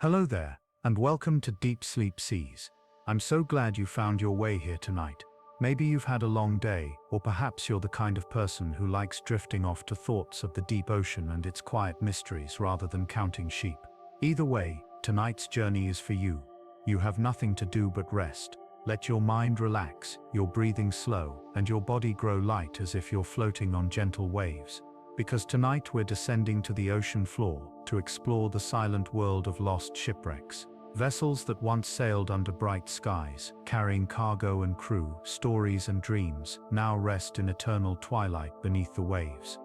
Hello there, and welcome to Deep Sleep Seas. I'm so glad you found your way here tonight. Maybe you've had a long day, or perhaps you're the kind of person who likes drifting off to thoughts of the deep ocean and its quiet mysteries rather than counting sheep. Either way, tonight's journey is for you. You have nothing to do but rest. Let your mind relax, your breathing slow, and your body grow light as if you're floating on gentle waves. Because tonight we're descending to the ocean floor to explore the silent world of lost shipwrecks. Vessels that once sailed under bright skies, carrying cargo and crew, stories and dreams, now rest in eternal twilight beneath the waves.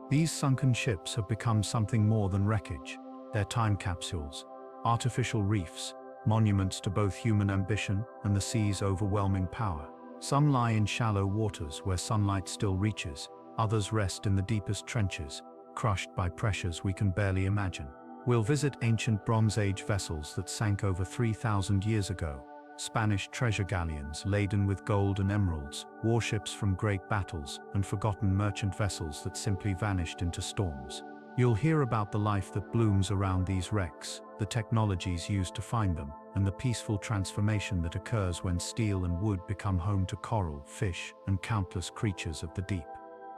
These sunken ships have become something more than wreckage. They're time capsules, artificial reefs, monuments to both human ambition and the sea's overwhelming power. Some lie in shallow waters where sunlight still reaches. Others rest in the deepest trenches, crushed by pressures we can barely imagine. We'll visit ancient Bronze Age vessels that sank over 3,000 years ago, Spanish treasure galleons laden with gold and emeralds, warships from great battles, and forgotten merchant vessels that simply vanished into storms. You'll hear about the life that blooms around these wrecks, the technologies used to find them, and the peaceful transformation that occurs when steel and wood become home to coral, fish, and countless creatures of the deep.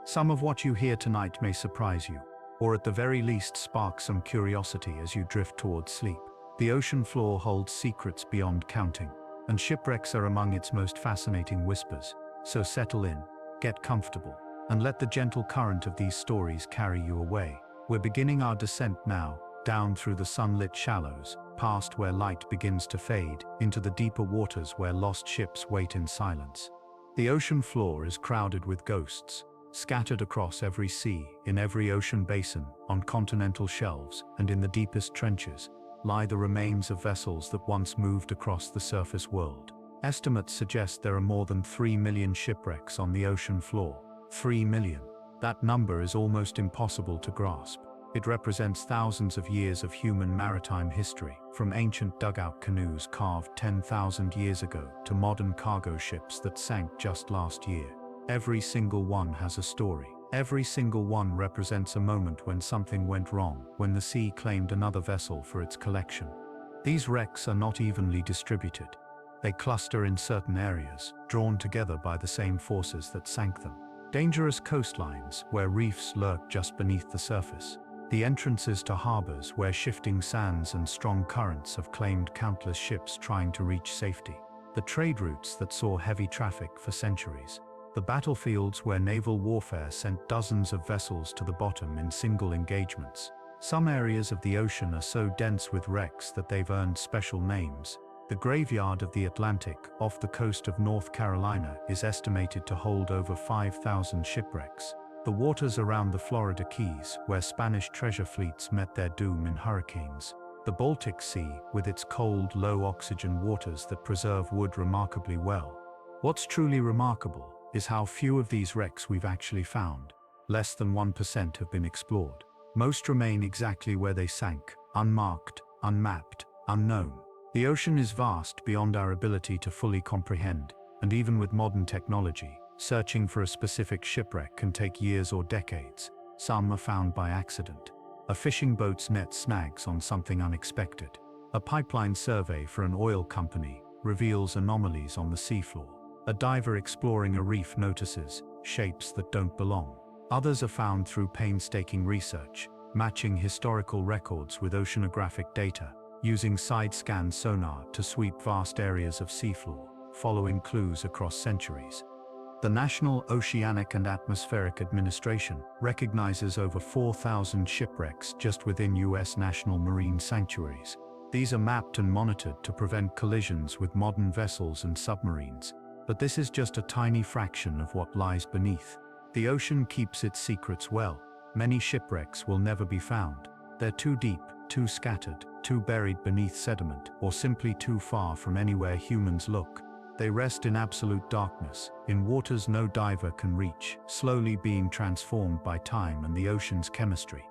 Some of what you hear tonight may surprise you, or at the very least spark some curiosity as you drift towards sleep. The ocean floor holds secrets beyond counting, and shipwrecks are among its most fascinating whispers. So settle in, get comfortable, and let the gentle current of these stories carry you away. We're beginning our descent now, down through the sunlit shallows, past where light begins to fade, into the deeper waters where lost ships wait in silence. The ocean floor is crowded with ghosts, scattered across every sea, in every ocean basin, on continental shelves, and in the deepest trenches, lie the remains of vessels that once moved across the surface world. Estimates suggest there are more than 3 million shipwrecks on the ocean floor. 3 million. That number is almost impossible to grasp. It represents thousands of years of human maritime history, from ancient dugout canoes carved 10,000 years ago to modern cargo ships that sank just last year. Every single one has a story. Every single one represents a moment when something went wrong, when the sea claimed another vessel for its collection. These wrecks are not evenly distributed. They cluster in certain areas, drawn together by the same forces that sank them. Dangerous coastlines, where reefs lurk just beneath the surface. The entrances to harbors where shifting sands and strong currents have claimed countless ships trying to reach safety. The trade routes that saw heavy traffic for centuries. The battlefields where naval warfare sent dozens of vessels to the bottom in single engagements. Some areas of the ocean are so dense with wrecks that they've earned special names. The graveyard of the Atlantic, off the coast of North Carolina, is estimated to hold over 5,000 shipwrecks. The waters around the Florida Keys, where Spanish treasure fleets met their doom in hurricanes. The Baltic Sea, with its cold, low-oxygen waters that preserve wood remarkably well. What's truly remarkable is how few of these wrecks we've actually found. Less than 1% have been explored. Most remain exactly where they sank, unmarked, unmapped, unknown. The ocean is vast beyond our ability to fully comprehend, and even with modern technology, searching for a specific shipwreck can take years or decades. Some are found by accident. A fishing boat's net snags on something unexpected. A pipeline survey for an oil company reveals anomalies on the seafloor. A diver exploring a reef notices shapes that don't belong. Others are found through painstaking research, matching historical records with oceanographic data, using side-scan sonar to sweep vast areas of seafloor, following clues across centuries. The National Oceanic and Atmospheric Administration recognizes over 4,000 shipwrecks just within U.S. national marine sanctuaries. These are mapped and monitored to prevent collisions with modern vessels and submarines. But this is just a tiny fraction of what lies beneath. The ocean keeps its secrets well. Many shipwrecks will never be found. They're too deep, too scattered, too buried beneath sediment, or simply too far from anywhere humans look. They rest in absolute darkness, in waters no diver can reach, slowly being transformed by time and the ocean's chemistry.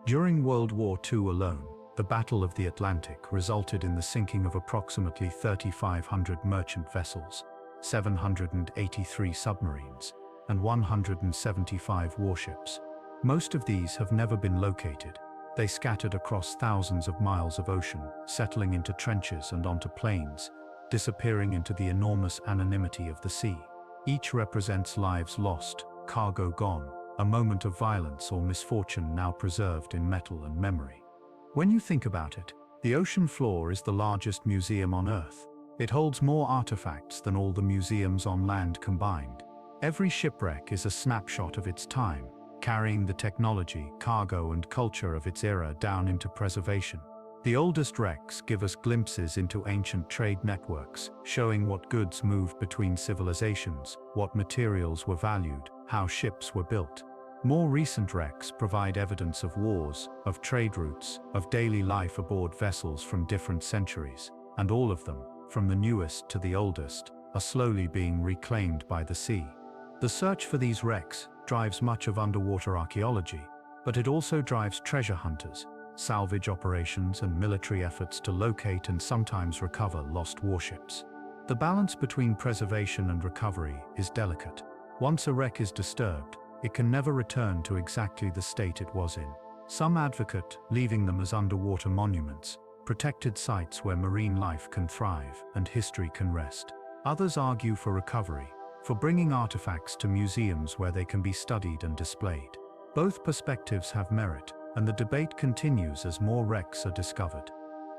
During World War II alone, the Battle of the Atlantic resulted in the sinking of approximately 3,500 merchant vessels, 783 submarines, and 175 warships. Most of these have never been located. They scattered across thousands of miles of ocean, settling into trenches and onto plains, disappearing into the enormous anonymity of the sea. Each represents lives lost, cargo gone, a moment of violence or misfortune now preserved in metal and memory. When you think about it, the ocean floor is the largest museum on Earth. It holds more artifacts than all the museums on land combined. Every shipwreck is a snapshot of its time, carrying the technology, cargo, and culture of its era down into preservation. The oldest wrecks give us glimpses into ancient trade networks, showing what goods moved between civilizations, what materials were valued, how ships were built. More recent wrecks provide evidence of wars, of trade routes, of daily life aboard vessels from different centuries, and all of them, from the newest to the oldest, are slowly being reclaimed by the sea. The search for these wrecks drives much of underwater archaeology, but it also drives treasure hunters, salvage operations, and military efforts to locate and sometimes recover lost warships. The balance between preservation and recovery is delicate. Once a wreck is disturbed, it can never return to exactly the state it was in. Some advocate leaving them as underwater monuments, protected sites where marine life can thrive and history can rest. Others argue for recovery, for bringing artifacts to museums where they can be studied and displayed. Both perspectives have merit, and the debate continues as more wrecks are discovered.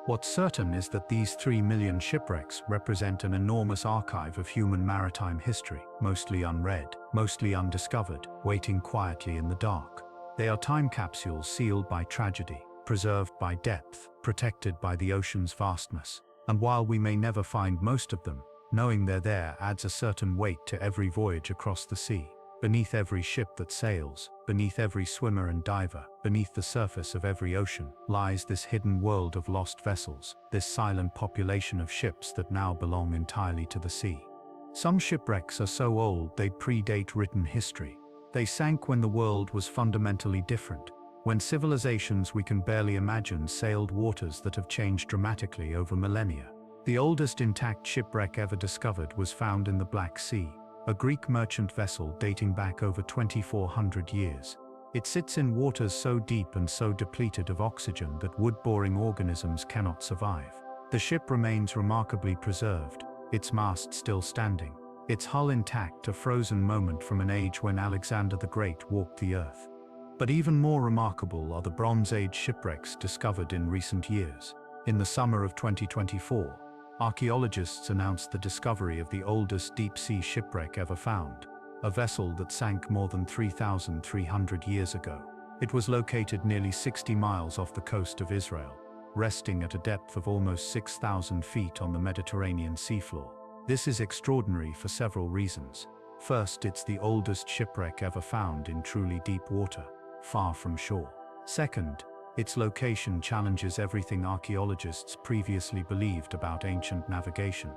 What's certain is that these 3 million shipwrecks represent an enormous archive of human maritime history, mostly unread, mostly undiscovered, waiting quietly in the dark. They are time capsules sealed by tragedy, preserved by depth, protected by the ocean's vastness. And while we may never find most of them, knowing they're there adds a certain weight to every voyage across the sea. Beneath every ship that sails, beneath every swimmer and diver, beneath the surface of every ocean, lies this hidden world of lost vessels, this silent population of ships that now belong entirely to the sea. Some shipwrecks are so old they predate written history. They sank when the world was fundamentally different, when civilizations we can barely imagine sailed waters that have changed dramatically over millennia. The oldest intact shipwreck ever discovered was found in the Black Sea, a Greek merchant vessel dating back over 2,400 years. It sits in waters so deep and so depleted of oxygen that wood-boring organisms cannot survive. The ship remains remarkably preserved, its mast still standing, its hull intact, a frozen moment from an age when Alexander the Great walked the earth. But even more remarkable are the Bronze Age shipwrecks discovered in recent years. In the summer of 2024, archaeologists announced the discovery of the oldest deep-sea shipwreck ever found, a vessel that sank more than 3,300 years ago. It was located nearly 60 miles off the coast of Israel, resting at a depth of almost 6,000 feet on the Mediterranean seafloor. This is extraordinary for several reasons. First, it's the oldest shipwreck ever found in truly deep water, far from shore. Second, its location challenges everything archaeologists previously believed about ancient navigation.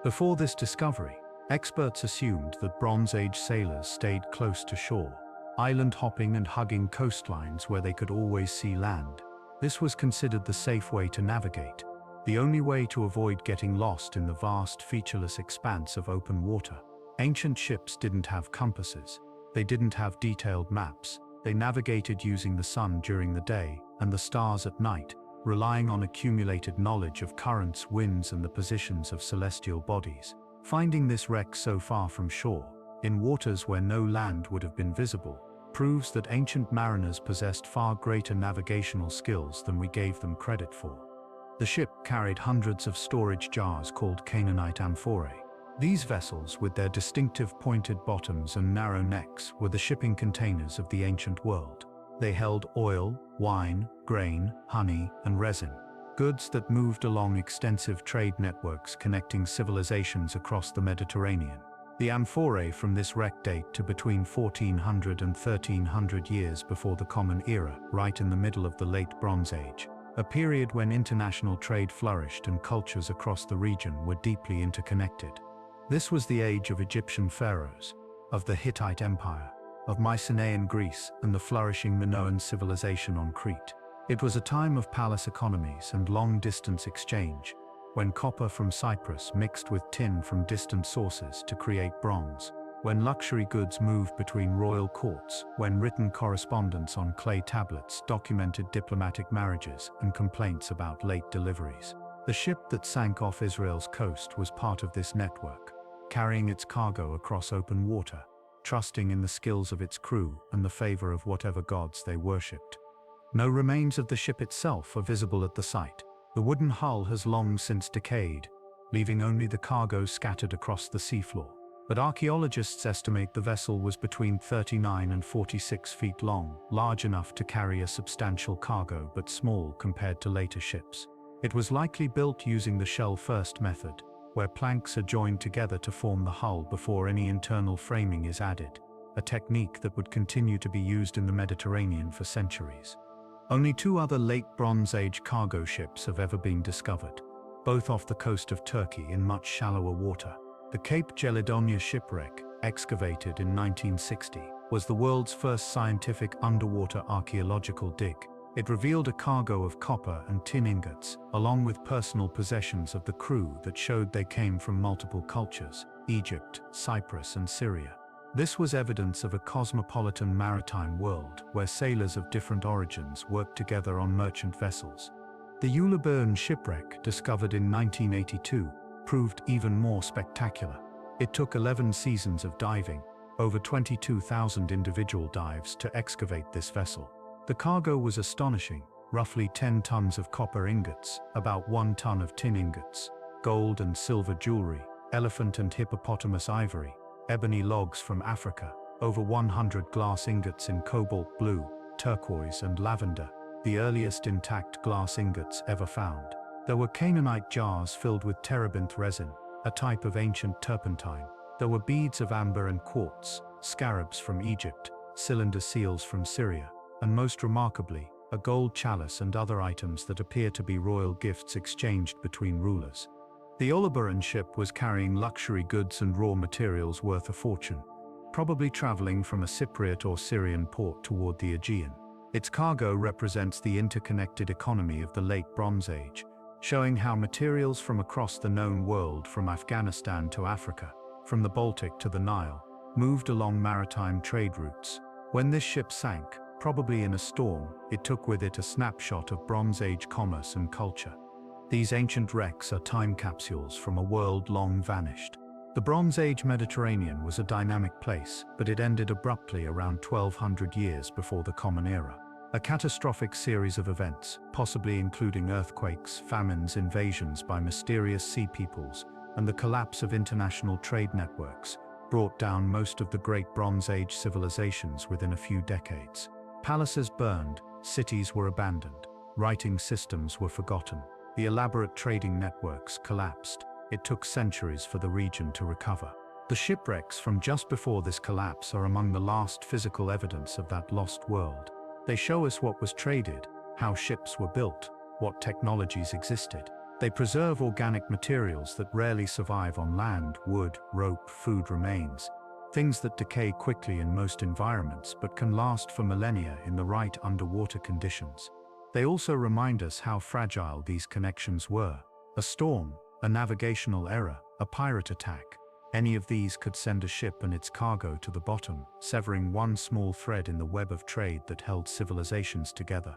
Before this discovery, experts assumed that Bronze Age sailors stayed close to shore, island hopping and hugging coastlines where they could always see land. This was considered the safe way to navigate, the only way to avoid getting lost in the vast, featureless expanse of open water. Ancient ships didn't have compasses. They didn't have detailed maps. They navigated using the sun during the day and the stars at night, relying on accumulated knowledge of currents, winds, and the positions of celestial bodies. Finding this wreck so far from shore, in waters where no land would have been visible, proves that ancient mariners possessed far greater navigational skills than we gave them credit for. The ship carried hundreds of storage jars called Canaanite amphorae. These vessels, with their distinctive pointed bottoms and narrow necks, were the shipping containers of the ancient world. They held oil, wine, grain, honey, and resin, goods that moved along extensive trade networks connecting civilizations across the Mediterranean. The amphorae from this wreck date to between 1400 and 1300 years before the Common Era, right in the middle of the Late Bronze Age, a period when international trade flourished and cultures across the region were deeply interconnected. This was the age of Egyptian pharaohs, of the Hittite Empire, of Mycenaean Greece, and the flourishing Minoan civilization on Crete. It was a time of palace economies and long-distance exchange, when copper from Cyprus mixed with tin from distant sources to create bronze. when luxury goods moved between royal courts, when written correspondence on clay tablets documented diplomatic marriages and complaints about late deliveries. The ship that sank off Israel's coast was part of this network, carrying its cargo across open water, trusting in the skills of its crew and the favor of whatever gods they worshipped. No remains of the ship itself are visible at the site. The wooden hull has long since decayed, leaving only the cargo scattered across the seafloor. But archaeologists estimate the vessel was between 39 and 46 feet long, large enough to carry a substantial cargo but small compared to later ships. It was likely built using the shell-first method, where planks are joined together to form the hull before any internal framing is added, a technique that would continue to be used in the Mediterranean for centuries. Only 2 other late Bronze Age cargo ships have ever been discovered, both off the coast of Turkey in much shallower water. The Cape Gelidonia shipwreck, excavated in 1960, was the world's first scientific underwater archaeological dig. It revealed a cargo of copper and tin ingots, along with personal possessions of the crew that showed they came from multiple cultures: Egypt, Cyprus, and Syria. This was evidence of a cosmopolitan maritime world where sailors of different origins worked together on merchant vessels. The reborn shipwreck, discovered in 1982, proved even more spectacular. It took 11 seasons of diving, over 22,000 individual dives to excavate this vessel. The cargo was astonishing: roughly 10 tons of copper ingots, about 1 ton of tin ingots, gold and silver jewelry, elephant and hippopotamus ivory, ebony logs from Africa, over 100 glass ingots in cobalt blue, turquoise, and lavender, the earliest intact glass ingots ever found. There were Canaanite jars filled with terebinth resin, a type of ancient turpentine. There were beads of amber and quartz, scarabs from Egypt, cylinder seals from Syria, and most remarkably, a gold chalice and other items that appear to be royal gifts exchanged between rulers. The Illuminated ship was carrying luxury goods and raw materials worth a fortune, probably traveling from a Cypriot or Syrian port toward the Aegean. Its cargo represents the interconnected economy of the late Bronze Age, showing how materials from across the known world, from Afghanistan to Africa, from the Baltic to the Nile, moved along maritime trade routes. When this ship sank, probably in a storm, it took with it a snapshot of Bronze Age commerce and culture. These ancient wrecks are time capsules from a world long vanished. The Bronze Age Mediterranean was a dynamic place, but it ended abruptly around 1200 years before the Common Era. A catastrophic series of events, possibly including earthquakes, famines, invasions by mysterious sea peoples, and the collapse of international trade networks, brought down most of the great Bronze Age civilizations within a few decades. Palaces burned, cities were abandoned, writing systems were forgotten, the elaborate trading networks collapsed. It took centuries for the region to recover. The shipwrecks from just before this collapse are among the last physical evidence of that lost world. They show us what was traded, how ships were built, what technologies existed. They preserve organic materials that rarely survive on land: wood, rope, food remains, things that decay quickly in most environments but can last for millennia in the right underwater conditions. They also remind us how fragile these connections were. A storm, a navigational error, a pirate attack. Any of these could send a ship and its cargo to the bottom, severing one small thread in the web of trade that held civilizations together.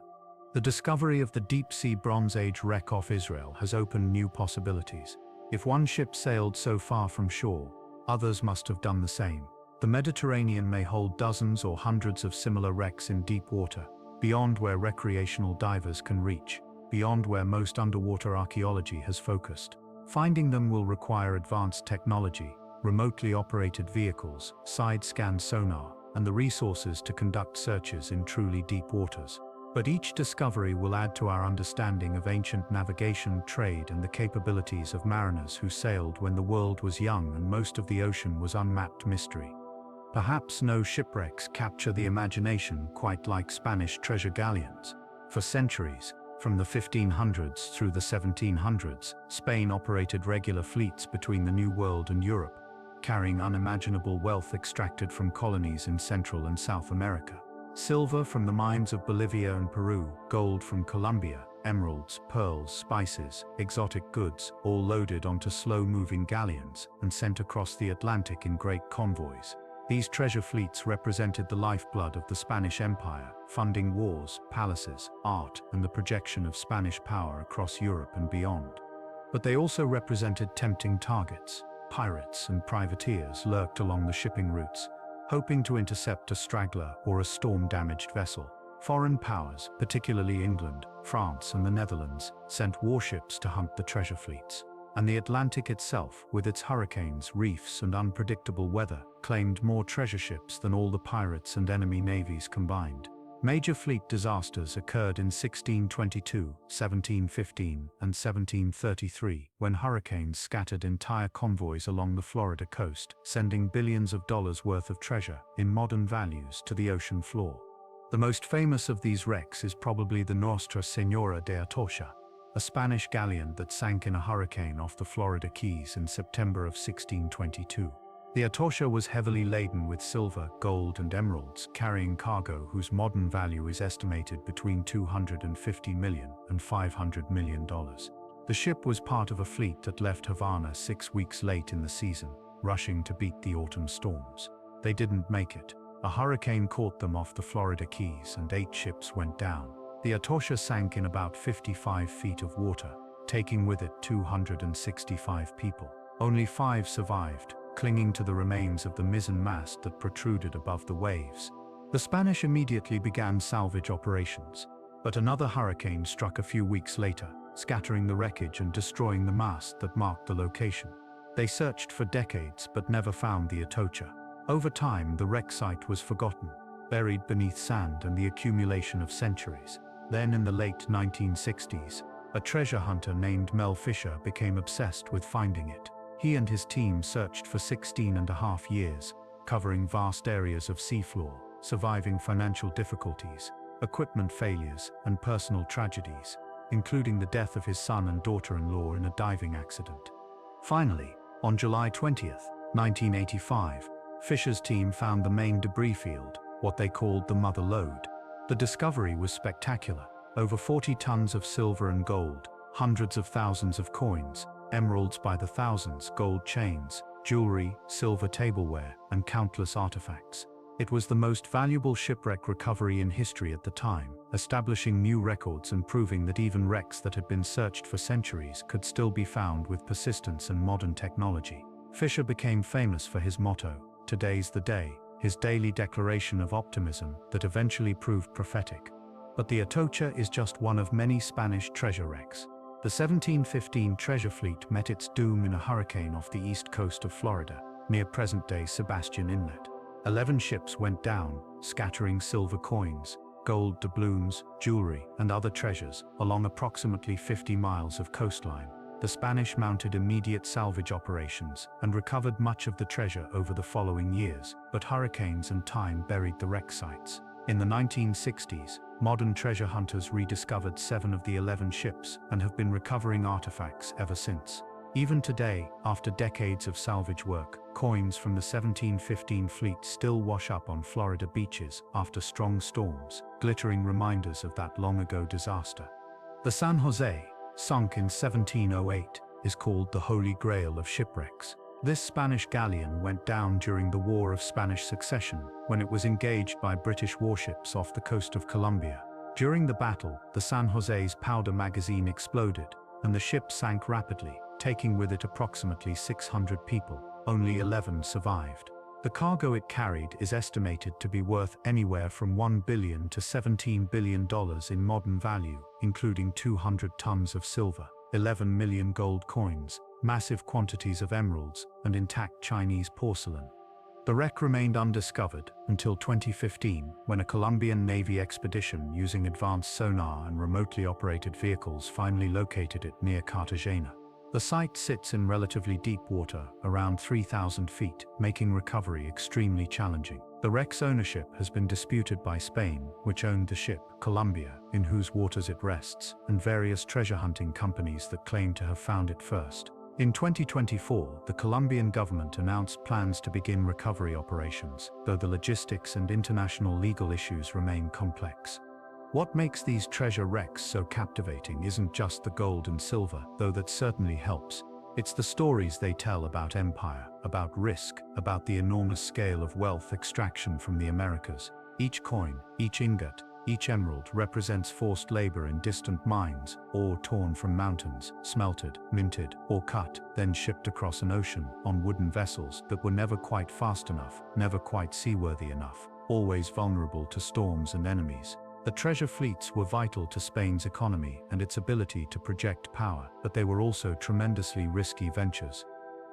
The discovery of the deep-sea Bronze Age wreck off Israel has opened new possibilities. If one ship sailed so far from shore, others must have done the same. The Mediterranean may hold dozens or hundreds of similar wrecks in deep water, beyond where recreational divers can reach, beyond where most underwater archaeology has focused. Finding them will require advanced technology, remotely operated vehicles, side-scan sonar, and the resources to conduct searches in truly deep waters. But each discovery will add to our understanding of ancient navigation, trade, and the capabilities of mariners who sailed when the world was young and most of the ocean was unmapped mystery. Perhaps no shipwrecks capture the imagination quite like Spanish treasure galleons. For centuries, from the 1500s through the 1700s, Spain operated regular fleets between the New World and Europe, carrying unimaginable wealth extracted from colonies in Central and South America. Silver from the mines of Bolivia and Peru, gold from Colombia, emeralds, pearls, spices, exotic goods, all loaded onto slow-moving galleons and sent across the Atlantic in great convoys. These treasure fleets represented the lifeblood of the Spanish Empire, funding wars, palaces, art, and the projection of Spanish power across Europe and beyond. But they also represented tempting targets. Pirates and privateers lurked along the shipping routes, hoping to intercept a straggler or a storm-damaged vessel. Foreign powers, particularly England, France, and the Netherlands, sent warships to hunt the treasure fleets. And the Atlantic itself, with its hurricanes, reefs, and unpredictable weather, claimed more treasure ships than all the pirates and enemy navies combined. Major fleet disasters occurred in 1622, 1715, and 1733, when hurricanes scattered entire convoys along the Florida coast, sending billions of dollars worth of treasure, in modern values, to the ocean floor. The most famous of these wrecks is probably the Nuestra Señora de Atocha, a Spanish galleon that sank in a hurricane off the Florida Keys in September of 1622. The Atocha was heavily laden with silver, gold, and emeralds, carrying cargo whose modern value is estimated between $250 million and $500 million. The ship was part of a fleet that left Havana 6 weeks late in the season, rushing to beat the autumn storms. They didn't make it. A hurricane caught them off the Florida Keys and 8 ships went down. The Atocha sank in about 55 feet of water, taking with it 265 people. Only 5 survived, clinging to the remains of the mizzen mast that protruded above the waves. The Spanish immediately began salvage operations, but another hurricane struck a few weeks later, scattering the wreckage and destroying the mast that marked the location. They searched for decades but never found the Atocha. Over time, the wreck site was forgotten, buried beneath sand and the accumulation of centuries. Then in the late 1960s, a treasure hunter named Mel Fisher became obsessed with finding it. He and his team searched for 16.5 years, covering vast areas of seafloor, surviving financial difficulties, equipment failures, and personal tragedies, including the death of his son and daughter-in-law in a diving accident. Finally, on July 20, 1985, Fisher's team found the main debris field, what they called the Mother Lode. The discovery was spectacular. Over 40 tons of silver and gold, hundreds of thousands of coins, emeralds by the thousands, gold chains, jewelry, silver tableware, and countless artifacts. It was the most valuable shipwreck recovery in history at the time, establishing new records and proving that even wrecks that had been searched for centuries could still be found with persistence and modern technology. Fisher became famous for his motto, "Today's the day," his daily declaration of optimism that eventually proved prophetic. But the Atocha is just one of many Spanish treasure wrecks. The 1715 treasure fleet met its doom in a hurricane off the east coast of Florida, near present-day Sebastian Inlet. 11 ships went down, scattering silver coins, gold doubloons, jewelry, and other treasures along approximately 50 miles of coastline. The Spanish mounted immediate salvage operations and recovered much of the treasure over the following years, but hurricanes and time buried the wreck sites. In the 1960s, modern treasure hunters rediscovered 7 of the 11 ships and have been recovering artifacts ever since. Even today, after decades of salvage work, coins from the 1715 fleet still wash up on Florida beaches after strong storms, glittering reminders of that long-ago disaster. The San Jose, sunk in 1708, is called the Holy Grail of shipwrecks. This Spanish galleon went down during the War of Spanish Succession, when it was engaged by British warships off the coast of Colombia. During the battle, the San Jose's powder magazine exploded, and the ship sank rapidly, taking with it approximately 600 people. Only 11 survived. The cargo it carried is estimated to be worth anywhere from $1 billion to $17 billion in modern value, including 200 tons of silver, 11 million gold coins, massive quantities of emeralds, and intact Chinese porcelain. The wreck remained undiscovered until 2015, when a Colombian Navy expedition using advanced sonar and remotely operated vehicles finally located it near Cartagena. The site sits in relatively deep water, around 3,000 feet, making recovery extremely challenging. The wreck's ownership has been disputed by Spain, which owned the ship, Colombia, in whose waters it rests, and various treasure hunting companies that claim to have found it first. In 2024, the Colombian government announced plans to begin recovery operations, though the logistics and international legal issues remain complex. What makes these treasure wrecks so captivating isn't just the gold and silver, though that certainly helps. It's the stories they tell about empire, about risk, about the enormous scale of wealth extraction from the Americas. Each coin, each ingot, each emerald represents forced labor in distant mines, ore torn from mountains, smelted, minted, or cut, then shipped across an ocean on wooden vessels that were never quite fast enough, never quite seaworthy enough, always vulnerable to storms and enemies. The treasure fleets were vital to Spain's economy and its ability to project power, but they were also tremendously risky ventures.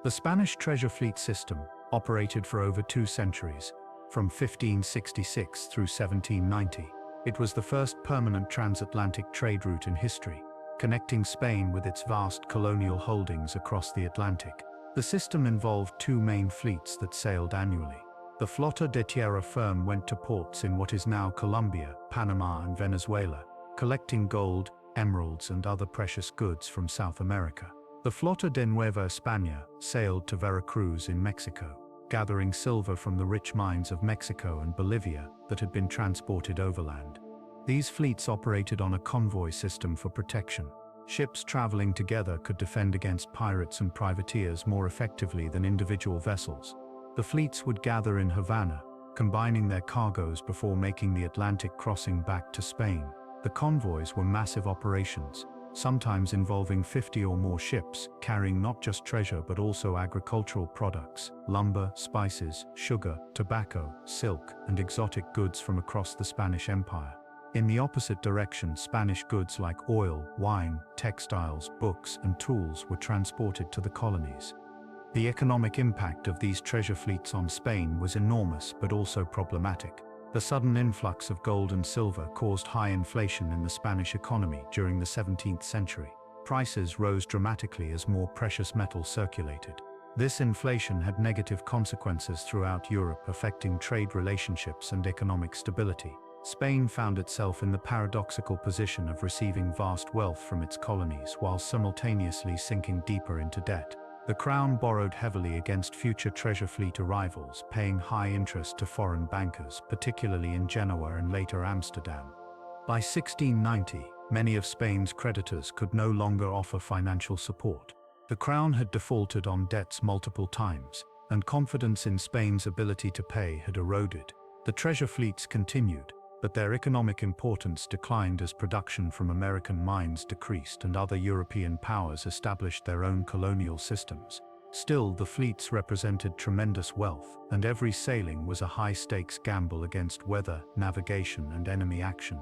The Spanish treasure fleet system operated for over 2 centuries, from 1566 through 1790. It was the first permanent transatlantic trade route in history, connecting Spain with its vast colonial holdings across the Atlantic. The system involved 2 main fleets that sailed annually. The Flota de Tierra Firme went to ports in what is now Colombia, Panama, and Venezuela, collecting gold, emeralds, and other precious goods from South America. The Flota de Nueva España sailed to Veracruz in Mexico, gathering silver from the rich mines of Mexico and Bolivia that had been transported overland. These fleets operated on a convoy system for protection. Ships traveling together could defend against pirates and privateers more effectively than individual vessels. The fleets would gather in Havana, combining their cargoes before making the Atlantic crossing back to Spain. The convoys were massive operations, sometimes involving 50 or more ships, carrying not just treasure but also agricultural products, lumber, spices, sugar, tobacco, silk, and exotic goods from across the Spanish Empire. In the opposite direction, Spanish goods like oil, wine, textiles, books, and tools were transported to the colonies. The economic impact of these treasure fleets on Spain was enormous but also problematic. The sudden influx of gold and silver caused high inflation in the Spanish economy during the 17th century. Prices rose dramatically as more precious metal circulated. This inflation had negative consequences throughout Europe, affecting trade relationships and economic stability. Spain found itself in the paradoxical position of receiving vast wealth from its colonies while simultaneously sinking deeper into debt. The crown borrowed heavily against future treasure fleet arrivals, paying high interest to foreign bankers, particularly in Genoa and later Amsterdam. By 1690, many of Spain's creditors could no longer offer financial support. The crown had defaulted on debts multiple times, and confidence in Spain's ability to pay had eroded. The treasure fleets continued, but their economic importance declined as production from American mines decreased and other European powers established their own colonial systems. Still, the fleets represented tremendous wealth, and every sailing was a high-stakes gamble against weather, navigation, and enemy action.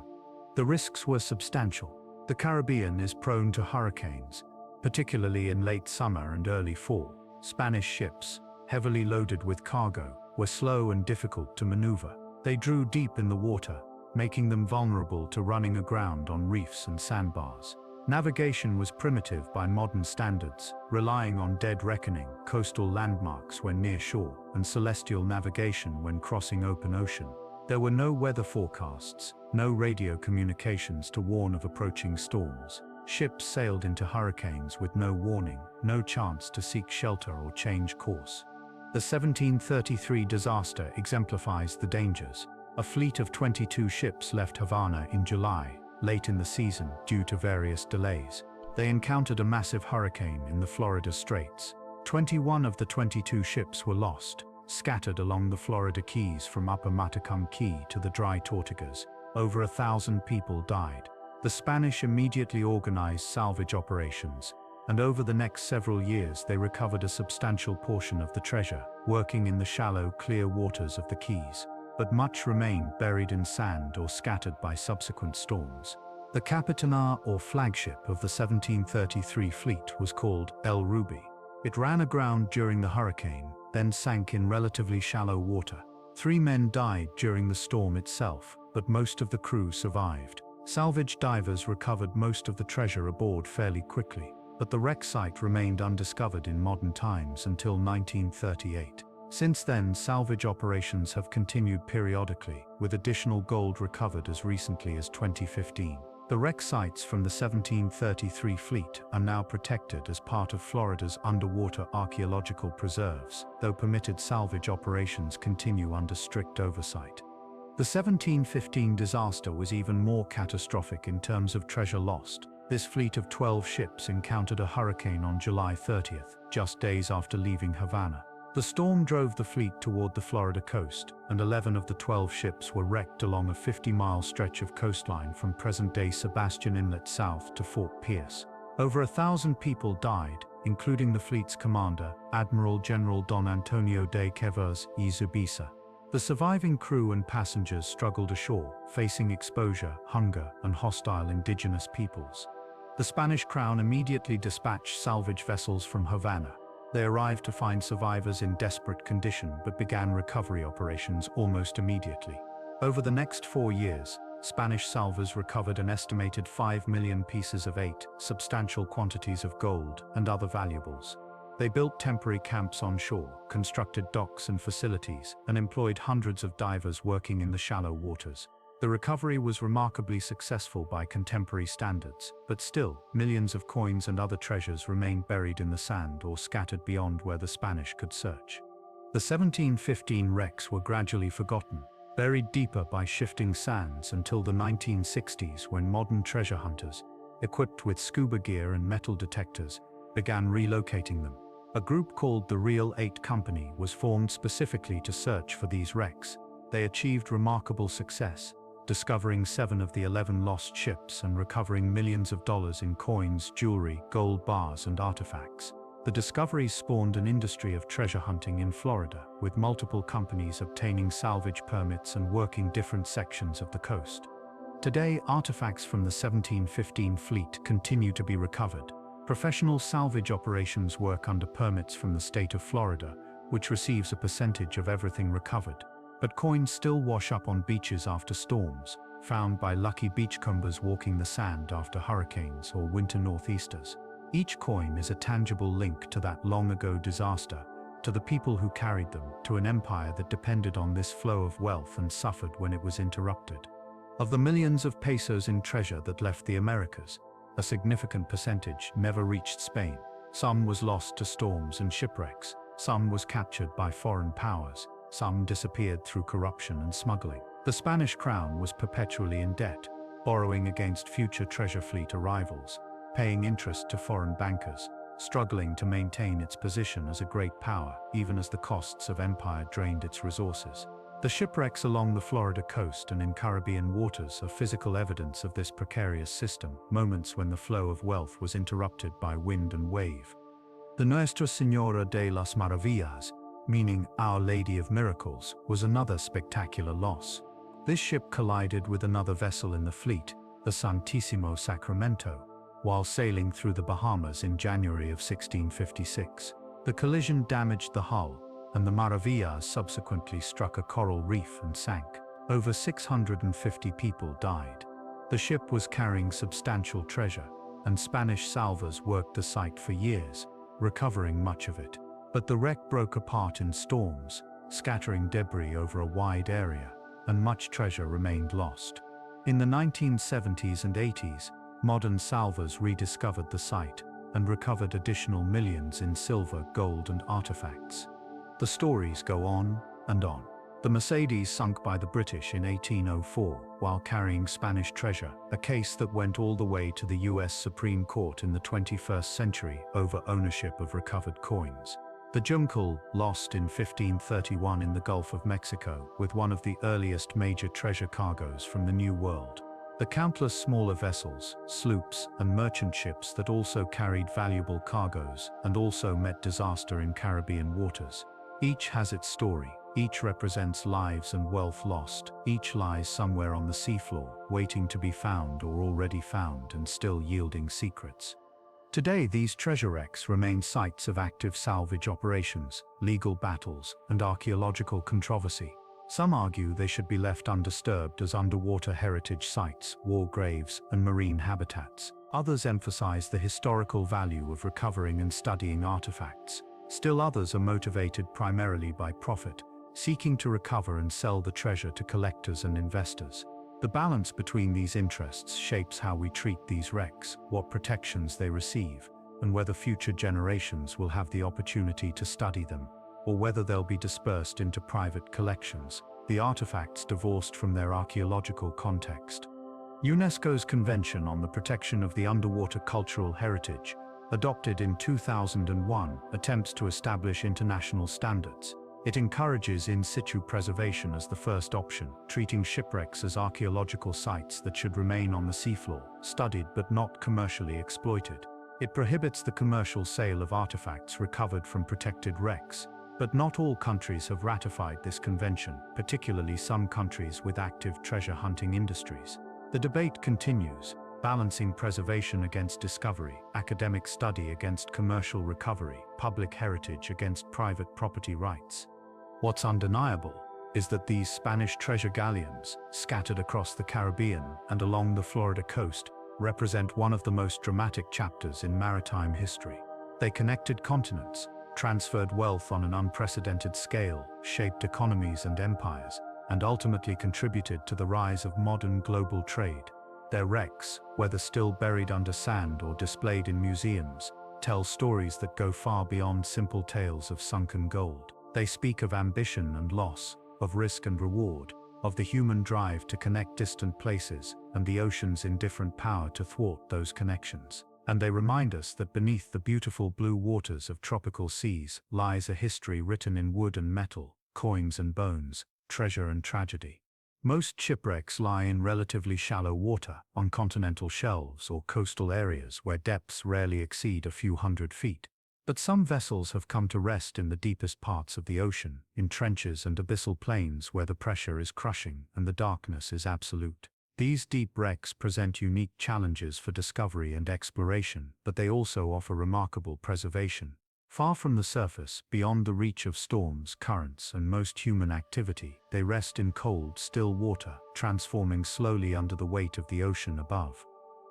The risks were substantial. The Caribbean is prone to hurricanes, particularly in late summer and early fall. Spanish ships, heavily loaded with cargo, were slow and difficult to maneuver. They drew deep in the water, making them vulnerable to running aground on reefs and sandbars. Navigation was primitive by modern standards, relying on dead reckoning, coastal landmarks when near shore, and celestial navigation when crossing open ocean. There were no weather forecasts, no radio communications to warn of approaching storms. Ships sailed into hurricanes with no warning, no chance to seek shelter or change course. The 1733 disaster exemplifies the dangers. A fleet of 22 ships left Havana in July, late in the season, due to various delays. They encountered a massive hurricane in the Florida Straits. 21 of the 22 ships were lost, scattered along the Florida Keys from Upper Matacum Key to the Dry Tortugas. Over 1,000 people died. The Spanish immediately organized salvage operations, and over the next several years they recovered a substantial portion of the treasure, working in the shallow, clear waters of the Keys. But much remained buried in sand or scattered by subsequent storms. The capitana or flagship of the 1733 fleet was called El Ruby. It ran aground during the hurricane, then sank in relatively shallow water. 3 men died during the storm itself, but most of the crew survived. Salvage divers recovered most of the treasure aboard fairly quickly, but the wreck site remained undiscovered in modern times until 1938. Since then, salvage operations have continued periodically, with additional gold recovered as recently as 2015. The wreck sites from the 1733 fleet are now protected as part of Florida's underwater archaeological preserves, though permitted salvage operations continue under strict oversight. The 1715 disaster was even more catastrophic in terms of treasure lost. This fleet of 12 ships encountered a hurricane on July 30th, just days after leaving Havana. The storm drove the fleet toward the Florida coast, and 11 of the 12 ships were wrecked along a 50-mile stretch of coastline from present-day Sebastian Inlet south to Fort Pierce. Over 1,000 people died, including the fleet's commander, Admiral General Don Antonio de Quevas y Zubisa. The surviving crew and passengers struggled ashore, facing exposure, hunger, and hostile indigenous peoples. The Spanish crown immediately dispatched salvage vessels from Havana. They arrived to find survivors in desperate condition but began recovery operations almost immediately. Over the next 4 years, Spanish salvors recovered an estimated 5 million pieces of eight, substantial quantities of gold, and other valuables. They built temporary camps on shore, constructed docks and facilities, and employed hundreds of divers working in the shallow waters. The recovery was remarkably successful by contemporary standards, but still, millions of coins and other treasures remained buried in the sand or scattered beyond where the Spanish could search. The 1715 wrecks were gradually forgotten, buried deeper by shifting sands until the 1960s, when modern treasure hunters, equipped with scuba gear and metal detectors, began relocating them. A group called the Real 8 Company was formed specifically to search for these wrecks. They achieved remarkable success, discovering 7 of the 11 lost ships and recovering millions of dollars in coins, jewelry, gold bars, and artifacts. The discoveries spawned an industry of treasure hunting in Florida, with multiple companies obtaining salvage permits and working different sections of the coast. Today, artifacts from the 1715 fleet continue to be recovered. Professional salvage operations work under permits from the state of Florida, which receives a percentage of everything recovered. But coins still wash up on beaches after storms, found by lucky beachcombers walking the sand after hurricanes or winter northeasters. Each coin is a tangible link to that long-ago disaster, to the people who carried them, to an empire that depended on this flow of wealth and suffered when it was interrupted. Of the millions of pesos in treasure that left the Americas, a significant percentage never reached Spain. Some was lost to storms and shipwrecks, some was captured by foreign powers, some disappeared through corruption and smuggling. The Spanish crown was perpetually in debt, borrowing against future treasure fleet arrivals, paying interest to foreign bankers, struggling to maintain its position as a great power, even as the costs of empire drained its resources. The shipwrecks along the Florida coast and in Caribbean waters are physical evidence of this precarious system, moments when the flow of wealth was interrupted by wind and wave. The Nuestra Señora de las Maravillas, meaning Our Lady of Miracles, was another spectacular loss. This ship collided with another vessel in the fleet, the Santísimo Sacramento, while sailing through the Bahamas in January of 1656. The collision damaged the hull, and the Maravillas subsequently struck a coral reef and sank. Over 650 people died. The ship was carrying substantial treasure, and Spanish salvors worked the site for years, recovering much of it. But the wreck broke apart in storms, scattering debris over a wide area, and much treasure remained lost. In the 1970s and 80s, modern salvors rediscovered the site and recovered additional millions in silver, gold, and artifacts. The stories go on and on. The Mercedes sunk by the British in 1804 while carrying Spanish treasure, a case that went all the way to the US Supreme Court in the 21st century over ownership of recovered coins. The Juncal, lost in 1531 in the Gulf of Mexico, with one of the earliest major treasure cargoes from the New World. The countless smaller vessels, sloops, and merchant ships that also carried valuable cargoes and also met disaster in Caribbean waters. Each has its story, each represents lives and wealth lost, each lies somewhere on the seafloor, waiting to be found or already found and still yielding secrets. Today, these treasure wrecks remain sites of active salvage operations, legal battles, and archaeological controversy. Some argue they should be left undisturbed as underwater heritage sites, war graves, and marine habitats. Others emphasize the historical value of recovering and studying artifacts. Still others are motivated primarily by profit, seeking to recover and sell the treasure to collectors and investors. The balance between these interests shapes how we treat these wrecks, what protections they receive, and whether future generations will have the opportunity to study them, or whether they'll be dispersed into private collections, the artifacts divorced from their archaeological context. UNESCO's Convention on the Protection of the Underwater Cultural Heritage, adopted in 2001, attempts to establish international standards. It encourages in situ preservation as the first option, treating shipwrecks as archaeological sites that should remain on the seafloor, studied but not commercially exploited. It prohibits the commercial sale of artifacts recovered from protected wrecks. But not all countries have ratified this convention, particularly some countries with active treasure hunting industries. The debate continues, balancing preservation against discovery, academic study against commercial recovery, public heritage against private property rights. What's undeniable is that these Spanish treasure galleons, scattered across the Caribbean and along the Florida coast, represent one of the most dramatic chapters in maritime history. They connected continents, transferred wealth on an unprecedented scale, shaped economies and empires, and ultimately contributed to the rise of modern global trade. Their wrecks, whether still buried under sand or displayed in museums, tell stories that go far beyond simple tales of sunken gold. They speak of ambition and loss, of risk and reward, of the human drive to connect distant places, and the ocean's indifferent power to thwart those connections. And they remind us that beneath the beautiful blue waters of tropical seas lies a history written in wood and metal, coins and bones, treasure and tragedy. Most shipwrecks lie in relatively shallow water, on continental shelves or coastal areas where depths rarely exceed a few hundred feet. But some vessels have come to rest in the deepest parts of the ocean, in trenches and abyssal plains where the pressure is crushing and the darkness is absolute. These deep wrecks present unique challenges for discovery and exploration, but they also offer remarkable preservation. Far from the surface, beyond the reach of storms, currents, and most human activity, they rest in cold, still water, transforming slowly under the weight of the ocean above.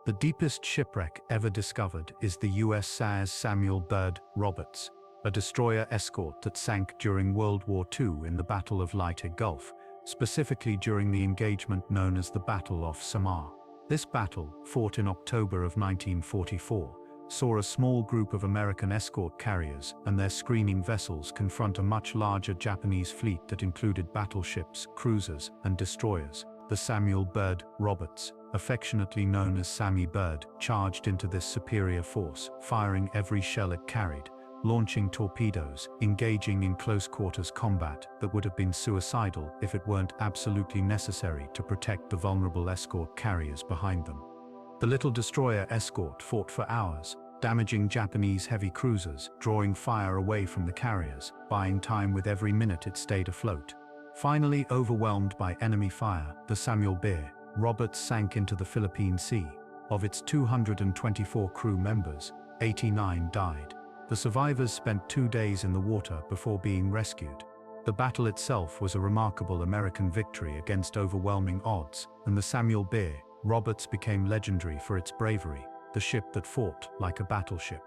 The deepest shipwreck ever discovered is the USS Samuel Byrd Roberts, a destroyer escort that sank during World War II in the Battle of Leyte Gulf, specifically during the engagement known as the Battle off Samar. This battle, fought in October of 1944, saw a small group of American escort carriers and their screening vessels confront a much larger Japanese fleet that included battleships, cruisers, and destroyers. The Samuel Byrd Roberts, affectionately known as Sammy Byrd, charged into this superior force, firing every shell it carried, launching torpedoes, engaging in close-quarters combat that would have been suicidal if it weren't absolutely necessary to protect the vulnerable escort carriers behind them. The little destroyer escort fought for hours, damaging Japanese heavy cruisers, drawing fire away from the carriers, buying time with every minute it stayed afloat. Finally, overwhelmed by enemy fire, the Samuel Byrd Roberts sank into the Philippine Sea. Of its 224 crew members, 89 died. The survivors spent 2 days in the water before being rescued. The battle itself was a remarkable American victory against overwhelming odds, and the Samuel Byrd Roberts became legendary for its bravery, the ship that fought like a battleship.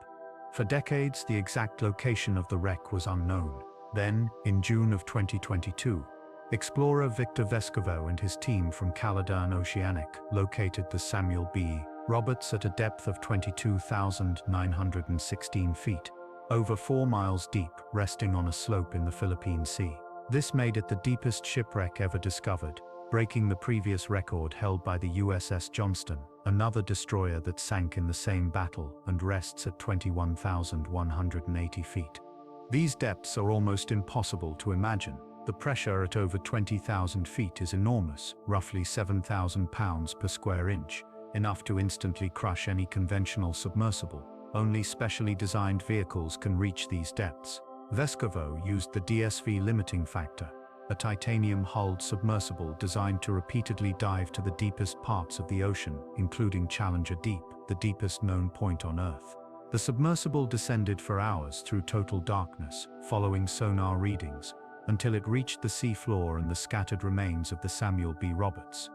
For decades, the exact location of the wreck was unknown. Then, in June of 2022, explorer Victor Vescovo and his team from Caledon Oceanic located the Samuel B. Roberts at a depth of 22,916 feet, over 4 miles deep, resting on a slope in the Philippine Sea. This made it the deepest shipwreck ever discovered, breaking the previous record held by the USS Johnston, another destroyer that sank in the same battle and rests at 21,180 feet. These depths are almost impossible to imagine. The pressure at over 20,000 feet is enormous, roughly 7,000 pounds per square inch, enough to instantly crush any conventional submersible. Only specially designed vehicles can reach these depths. Vescovo used the DSV limiting factor, a titanium-hulled submersible designed to repeatedly dive to the deepest parts of the ocean, including Challenger Deep, the deepest known point on Earth. The submersible descended for hours through total darkness, following sonar readings, until it reached the sea floor and the scattered remains of the Samuel B. Roberts.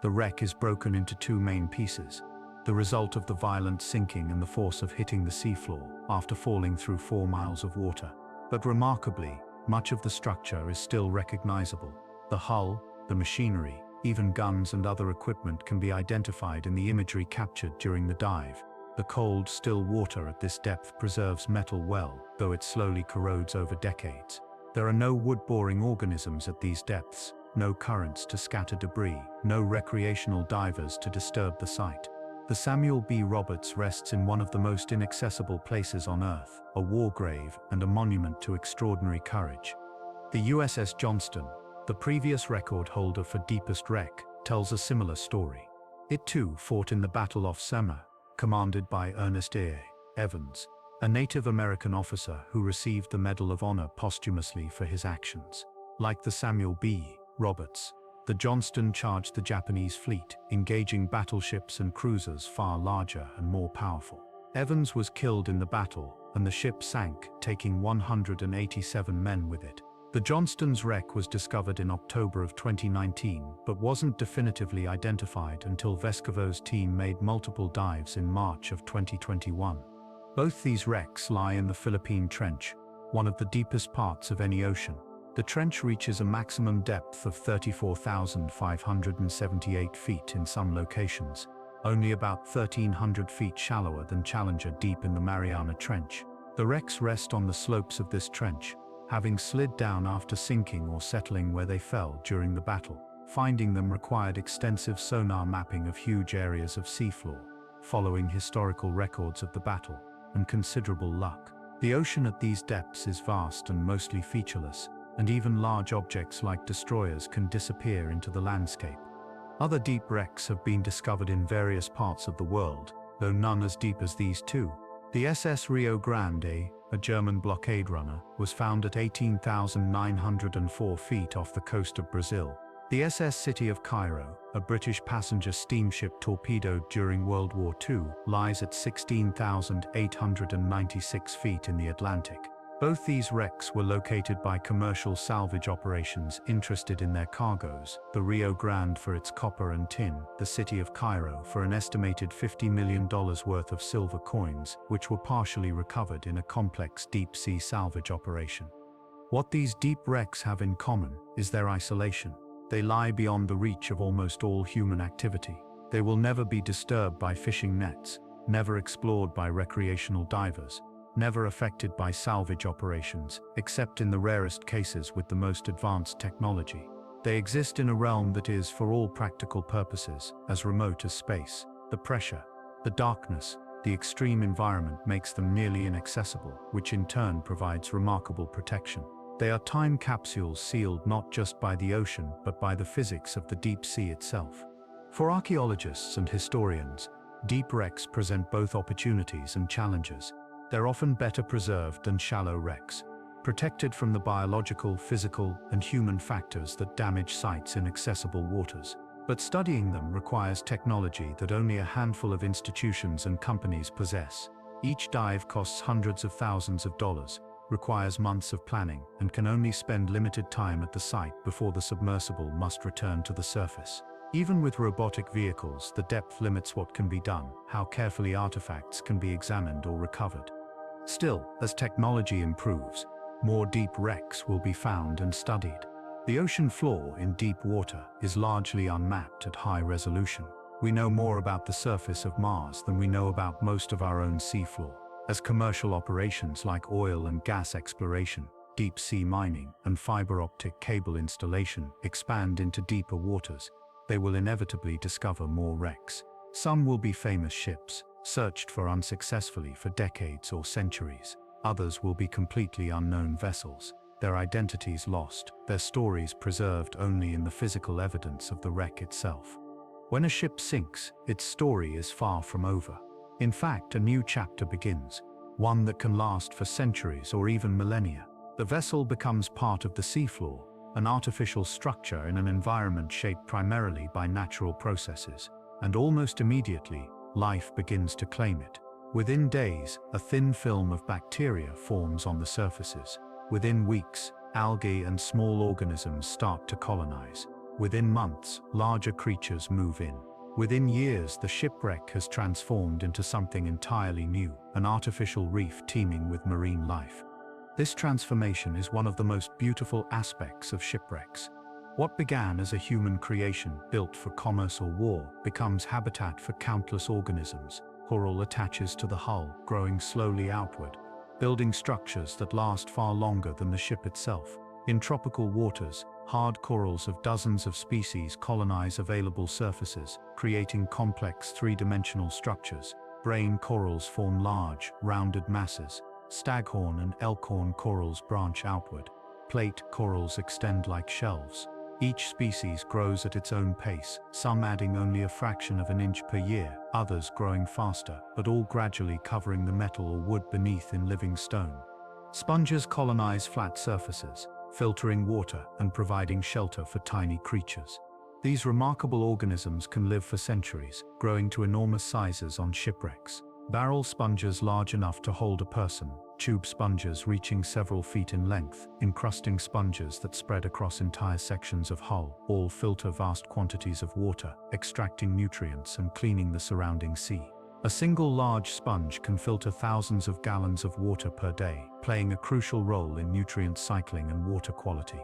The wreck is broken into 2 main pieces, the result of the violent sinking and the force of hitting the seafloor after falling through 4 miles of water. But remarkably, much of the structure is still recognizable. The hull, the machinery, even guns and other equipment can be identified in the imagery captured during the dive. The cold, still water at this depth preserves metal well, though it slowly corrodes over decades. There are no wood-boring organisms at these depths, no currents to scatter debris, no recreational divers to disturb the site. The Samuel B. Roberts rests in one of the most inaccessible places on Earth, a war grave and a monument to extraordinary courage. The USS Johnston, the previous record holder for deepest wreck, tells a similar story. It too fought in the Battle off Selma, commanded by Ernest A. Evans, a Native American officer who received the Medal of Honor posthumously for his actions. Like the Samuel B. Roberts, the Johnston charged the Japanese fleet, engaging battleships and cruisers far larger and more powerful. Evans was killed in the battle, and the ship sank, taking 187 men with it. The Johnston's wreck was discovered in October of 2019, but wasn't definitively identified until Vescovo's team made multiple dives in March of 2021. Both these wrecks lie in the Philippine Trench, one of the deepest parts of any ocean. The trench reaches a maximum depth of 34,578 feet in some locations, only about 1,300 feet shallower than Challenger deep in the Mariana Trench. The wrecks rest on the slopes of this trench, having slid down after sinking or settling where they fell during the battle. Finding them required extensive sonar mapping of huge areas of seafloor, following historical records of the battle, and considerable luck. The ocean at these depths is vast and mostly featureless, and even large objects like destroyers can disappear into the landscape. Other deep wrecks have been discovered in various parts of the world, though none as deep as these two. The SS Rio Grande, a German blockade runner, was found at 18,904 feet off the coast of Brazil. The SS City of Cairo, a British passenger steamship torpedoed during World War II, lies at 16,896 feet in the Atlantic. Both these wrecks were located by commercial salvage operations interested in their cargoes, the Rio Grande for its copper and tin, the City of Cairo for an estimated $50 million worth of silver coins, which were partially recovered in a complex deep-sea salvage operation. What these deep wrecks have in common is their isolation. They lie beyond the reach of almost all human activity. They will never be disturbed by fishing nets, never explored by recreational divers, never affected by salvage operations, except in the rarest cases with the most advanced technology. They exist in a realm that is, for all practical purposes, as remote as space. The pressure, the darkness, the extreme environment makes them nearly inaccessible, which in turn provides remarkable protection. They are time capsules sealed not just by the ocean, but by the physics of the deep sea itself. For archaeologists and historians, deep wrecks present both opportunities and challenges. They're often better preserved than shallow wrecks, protected from the biological, physical, and human factors that damage sites in accessible waters. But studying them requires technology that only a handful of institutions and companies possess. Each dive costs hundreds of thousands of dollars, requires months of planning, and can only spend limited time at the site before the submersible must return to the surface. Even with robotic vehicles, the depth limits what can be done, how carefully artifacts can be examined or recovered. Still, as technology improves, more deep wrecks will be found and studied. The ocean floor in deep water is largely unmapped at high resolution. We know more about the surface of Mars than we know about most of our own seafloor. As commercial operations like oil and gas exploration, deep sea mining, and fiber optic cable installation expand into deeper waters, they will inevitably discover more wrecks. Some will be famous ships, searched for unsuccessfully for decades or centuries. Others will be completely unknown vessels, their identities lost, their stories preserved only in the physical evidence of the wreck itself. When a ship sinks, its story is far from over. In fact, a new chapter begins, one that can last for centuries or even millennia. The vessel becomes part of the seafloor, an artificial structure in an environment shaped primarily by natural processes, and almost immediately, life begins to claim it. Within days, a thin film of bacteria forms on the surfaces. Within weeks, algae and small organisms start to colonize. Within months, larger creatures move in. Within years, the shipwreck has transformed into something entirely new, an artificial reef teeming with marine life. This transformation is one of the most beautiful aspects of shipwrecks. What began as a human creation built for commerce or war becomes habitat for countless organisms. Coral attaches to the hull, growing slowly outward, building structures that last far longer than the ship itself. In tropical waters, hard corals of dozens of species colonize available surfaces, creating complex three-dimensional structures. Brain corals form large, rounded masses. Staghorn and elkhorn corals branch outward. Plate corals extend like shelves. Each species grows at its own pace, some adding only a fraction of an inch per year, others growing faster, but all gradually covering the metal or wood beneath in living stone. Sponges colonize flat surfaces, filtering water and providing shelter for tiny creatures. These remarkable organisms can live for centuries, growing to enormous sizes on shipwrecks. Barrel sponges large enough to hold a person, tube sponges reaching several feet in length, encrusting sponges that spread across entire sections of hull, all filter vast quantities of water, extracting nutrients and cleaning the surrounding sea. A single large sponge can filter thousands of gallons of water per day, playing a crucial role in nutrient cycling and water quality.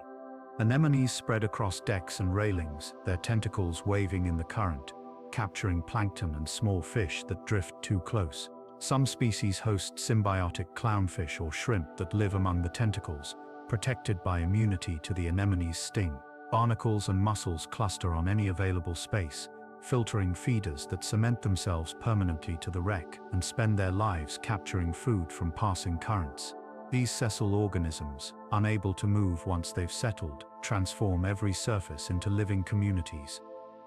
Anemones spread across decks and railings, their tentacles waving in the current, capturing plankton and small fish that drift too close. Some species host symbiotic clownfish or shrimp that live among the tentacles, protected by immunity to the anemone's sting. Barnacles and mussels cluster on any available space, filtering feeders that cement themselves permanently to the wreck and spend their lives capturing food from passing currents. These sessile organisms, unable to move once they've settled, transform every surface into living communities.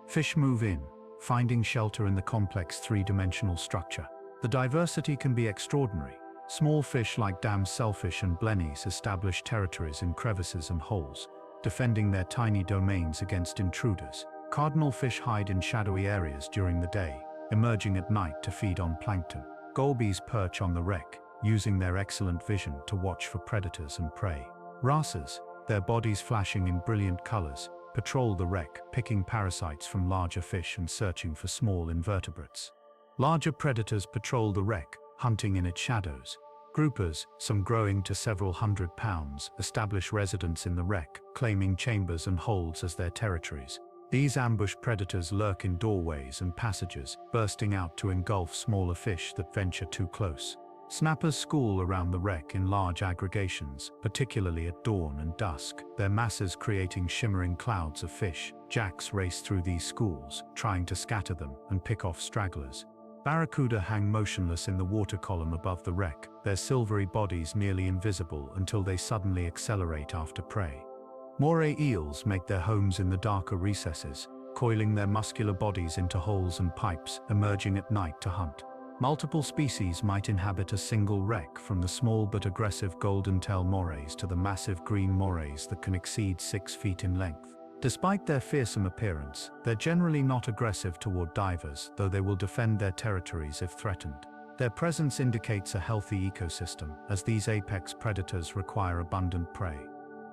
Fish move in, finding shelter in the complex three-dimensional structure. The diversity can be extraordinary. Small fish like dam shellfish and blennies establish territories in crevices and holes, defending their tiny domains against intruders. Cardinal fish hide in shadowy areas during the day, emerging at night to feed on plankton. Gobies perch on the wreck, using their excellent vision to watch for predators and prey. Wrasses, their bodies flashing in brilliant colors, patrol the wreck, picking parasites from larger fish and searching for small invertebrates. Larger predators patrol the wreck, hunting in its shadows. Groupers, some growing to several hundred pounds, establish residence in the wreck, claiming chambers and holds as their territories. These ambush predators lurk in doorways and passages, bursting out to engulf smaller fish that venture too close. Snappers school around the wreck in large aggregations, particularly at dawn and dusk, their masses creating shimmering clouds of fish. Jacks race through these schools, trying to scatter them and pick off stragglers. Barracuda hang motionless in the water column above the wreck, their silvery bodies nearly invisible until they suddenly accelerate after prey. Moray eels make their homes in the darker recesses, coiling their muscular bodies into holes and pipes, emerging at night to hunt. Multiple species might inhabit a single wreck, from the small but aggressive golden-tail morays to the massive green morays that can exceed 6 feet in length. Despite their fearsome appearance, they're generally not aggressive toward divers, though they will defend their territories if threatened. Their presence indicates a healthy ecosystem, as these apex predators require abundant prey.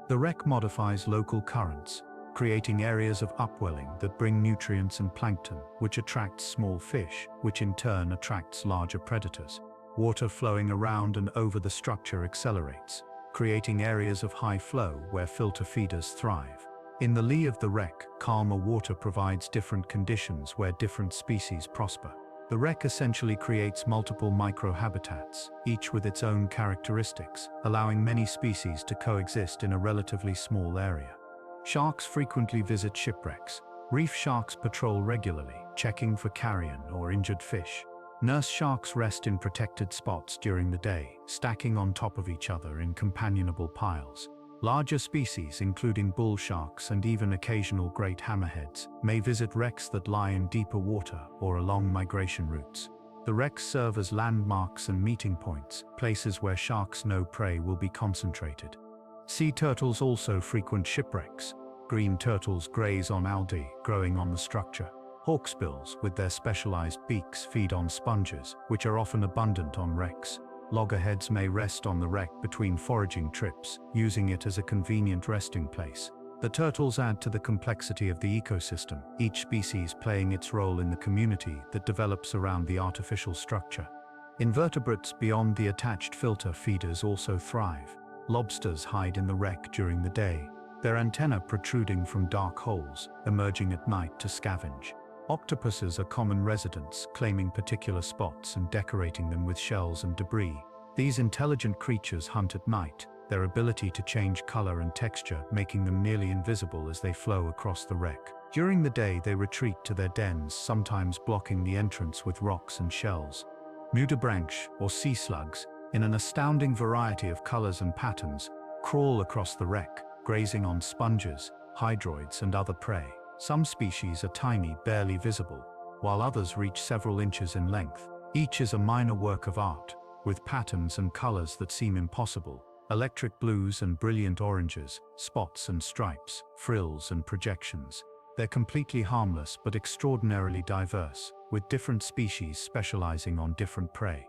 The wreck modifies local currents, creating areas of upwelling that bring nutrients and plankton, which attracts small fish, which in turn attracts larger predators. Water flowing around and over the structure accelerates, creating areas of high flow where filter feeders thrive. In the lee of the wreck, calmer water provides different conditions where different species prosper. The wreck essentially creates multiple microhabitats, each with its own characteristics, allowing many species to coexist in a relatively small area. Sharks frequently visit shipwrecks. Reef sharks patrol regularly, checking for carrion or injured fish. Nurse sharks rest in protected spots during the day, stacking on top of each other in companionable piles. Larger species, including bull sharks and even occasional great hammerheads, may visit wrecks that lie in deeper water or along migration routes. The wrecks serve as landmarks and meeting points, places where sharks know prey will be concentrated. Sea turtles also frequent shipwrecks. Green turtles graze on algae growing on the structure. Hawksbills, with their specialized beaks, feed on sponges, which are often abundant on wrecks. Loggerheads may rest on the wreck between foraging trips, using it as a convenient resting place. The turtles add to the complexity of the ecosystem, each species playing its role in the community that develops around the artificial structure. Invertebrates beyond the attached filter feeders also thrive. Lobsters hide in the wreck during the day, their antennae protruding from dark holes, emerging at night to scavenge. Octopuses are common residents, claiming particular spots and decorating them with shells and debris. These intelligent creatures hunt at night, their ability to change color and texture, making them nearly invisible as they flow across the wreck. During the day, they retreat to their dens, sometimes blocking the entrance with rocks and shells. Nudibranch, or sea slugs, in an astounding variety of colors and patterns, crawl across the wreck, grazing on sponges, hydroids, and other prey. Some species are tiny, barely visible, while others reach several inches in length. Each is a minor work of art, with patterns and colors that seem impossible. Electric blues and brilliant oranges, spots and stripes, frills and projections. They're completely harmless but extraordinarily diverse, with different species specializing on different prey.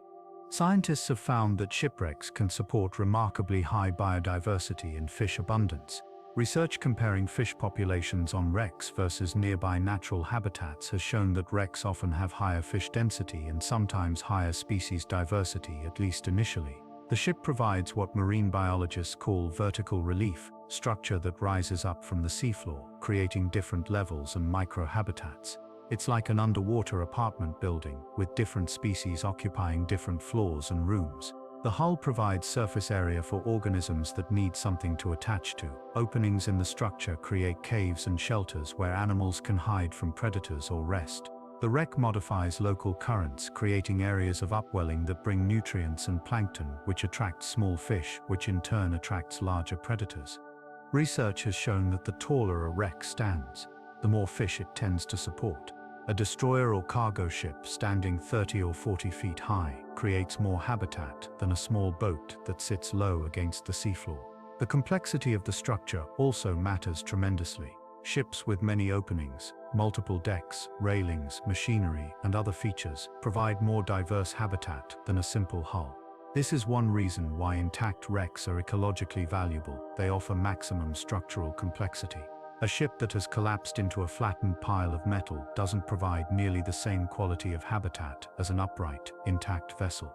Scientists have found that shipwrecks can support remarkably high biodiversity and fish abundance. Research comparing fish populations on wrecks versus nearby natural habitats has shown that wrecks often have higher fish density and sometimes higher species diversity, at least initially. The ship provides what marine biologists call vertical relief, structure that rises up from the seafloor, creating different levels and microhabitats. It's like an underwater apartment building, with different species occupying different floors and rooms. The hull provides surface area for organisms that need something to attach to. Openings in the structure create caves and shelters where animals can hide from predators or rest. The wreck modifies local currents, creating areas of upwelling that bring nutrients and plankton, which attracts small fish, which in turn attracts larger predators. Research has shown that the taller a wreck stands, the more fish it tends to support. A destroyer or cargo ship standing 30 or 40 feet high creates more habitat than a small boat that sits low against the seafloor. The complexity of the structure also matters tremendously. Ships with many openings, multiple decks, railings, machinery, and other features provide more diverse habitat than a simple hull. This is one reason why intact wrecks are ecologically valuable. They offer maximum structural complexity. A ship that has collapsed into a flattened pile of metal doesn't provide nearly the same quality of habitat as an upright, intact vessel.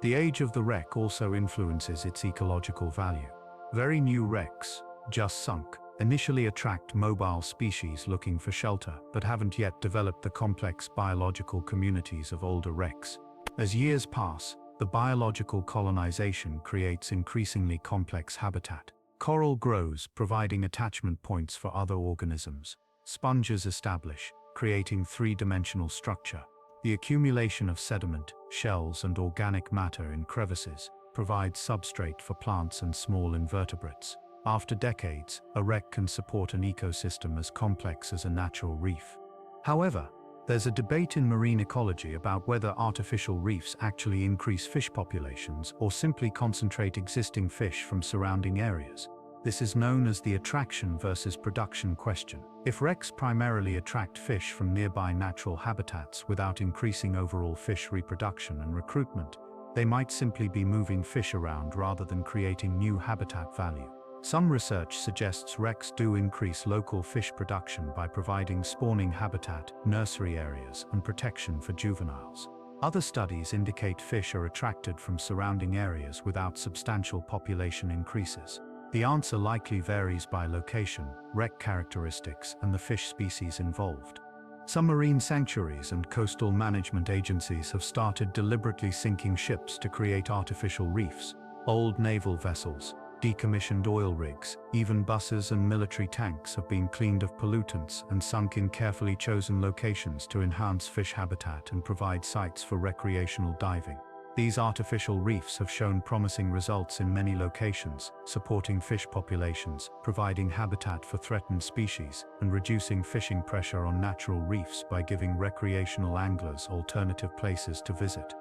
The age of the wreck also influences its ecological value. Very new wrecks, just sunk, initially attract mobile species looking for shelter, but haven't yet developed the complex biological communities of older wrecks. As years pass, the biological colonization creates increasingly complex habitat. Coral grows, providing attachment points for other organisms. Sponges establish, creating three-dimensional structure. The accumulation of sediment, shells, and organic matter in crevices provides substrate for plants and small invertebrates. After decades, a wreck can support an ecosystem as complex as a natural reef. However, there's a debate in marine ecology about whether artificial reefs actually increase fish populations or simply concentrate existing fish from surrounding areas. This is known as the attraction versus production question. If wrecks primarily attract fish from nearby natural habitats without increasing overall fish reproduction and recruitment, they might simply be moving fish around rather than creating new habitat value. Some research suggests wrecks do increase local fish production by providing spawning habitat, nursery areas, and protection for juveniles. Other studies indicate fish are attracted from surrounding areas without substantial population increases. The answer likely varies by location, wreck characteristics, and the fish species involved. Some marine sanctuaries and coastal management agencies have started deliberately sinking ships to create artificial reefs. Old naval vessels, decommissioned oil rigs, even buses and military tanks have been cleaned of pollutants and sunk in carefully chosen locations to enhance fish habitat and provide sites for recreational diving. These artificial reefs have shown promising results in many locations, supporting fish populations, providing habitat for threatened species, and reducing fishing pressure on natural reefs by giving recreational anglers alternative places to visit.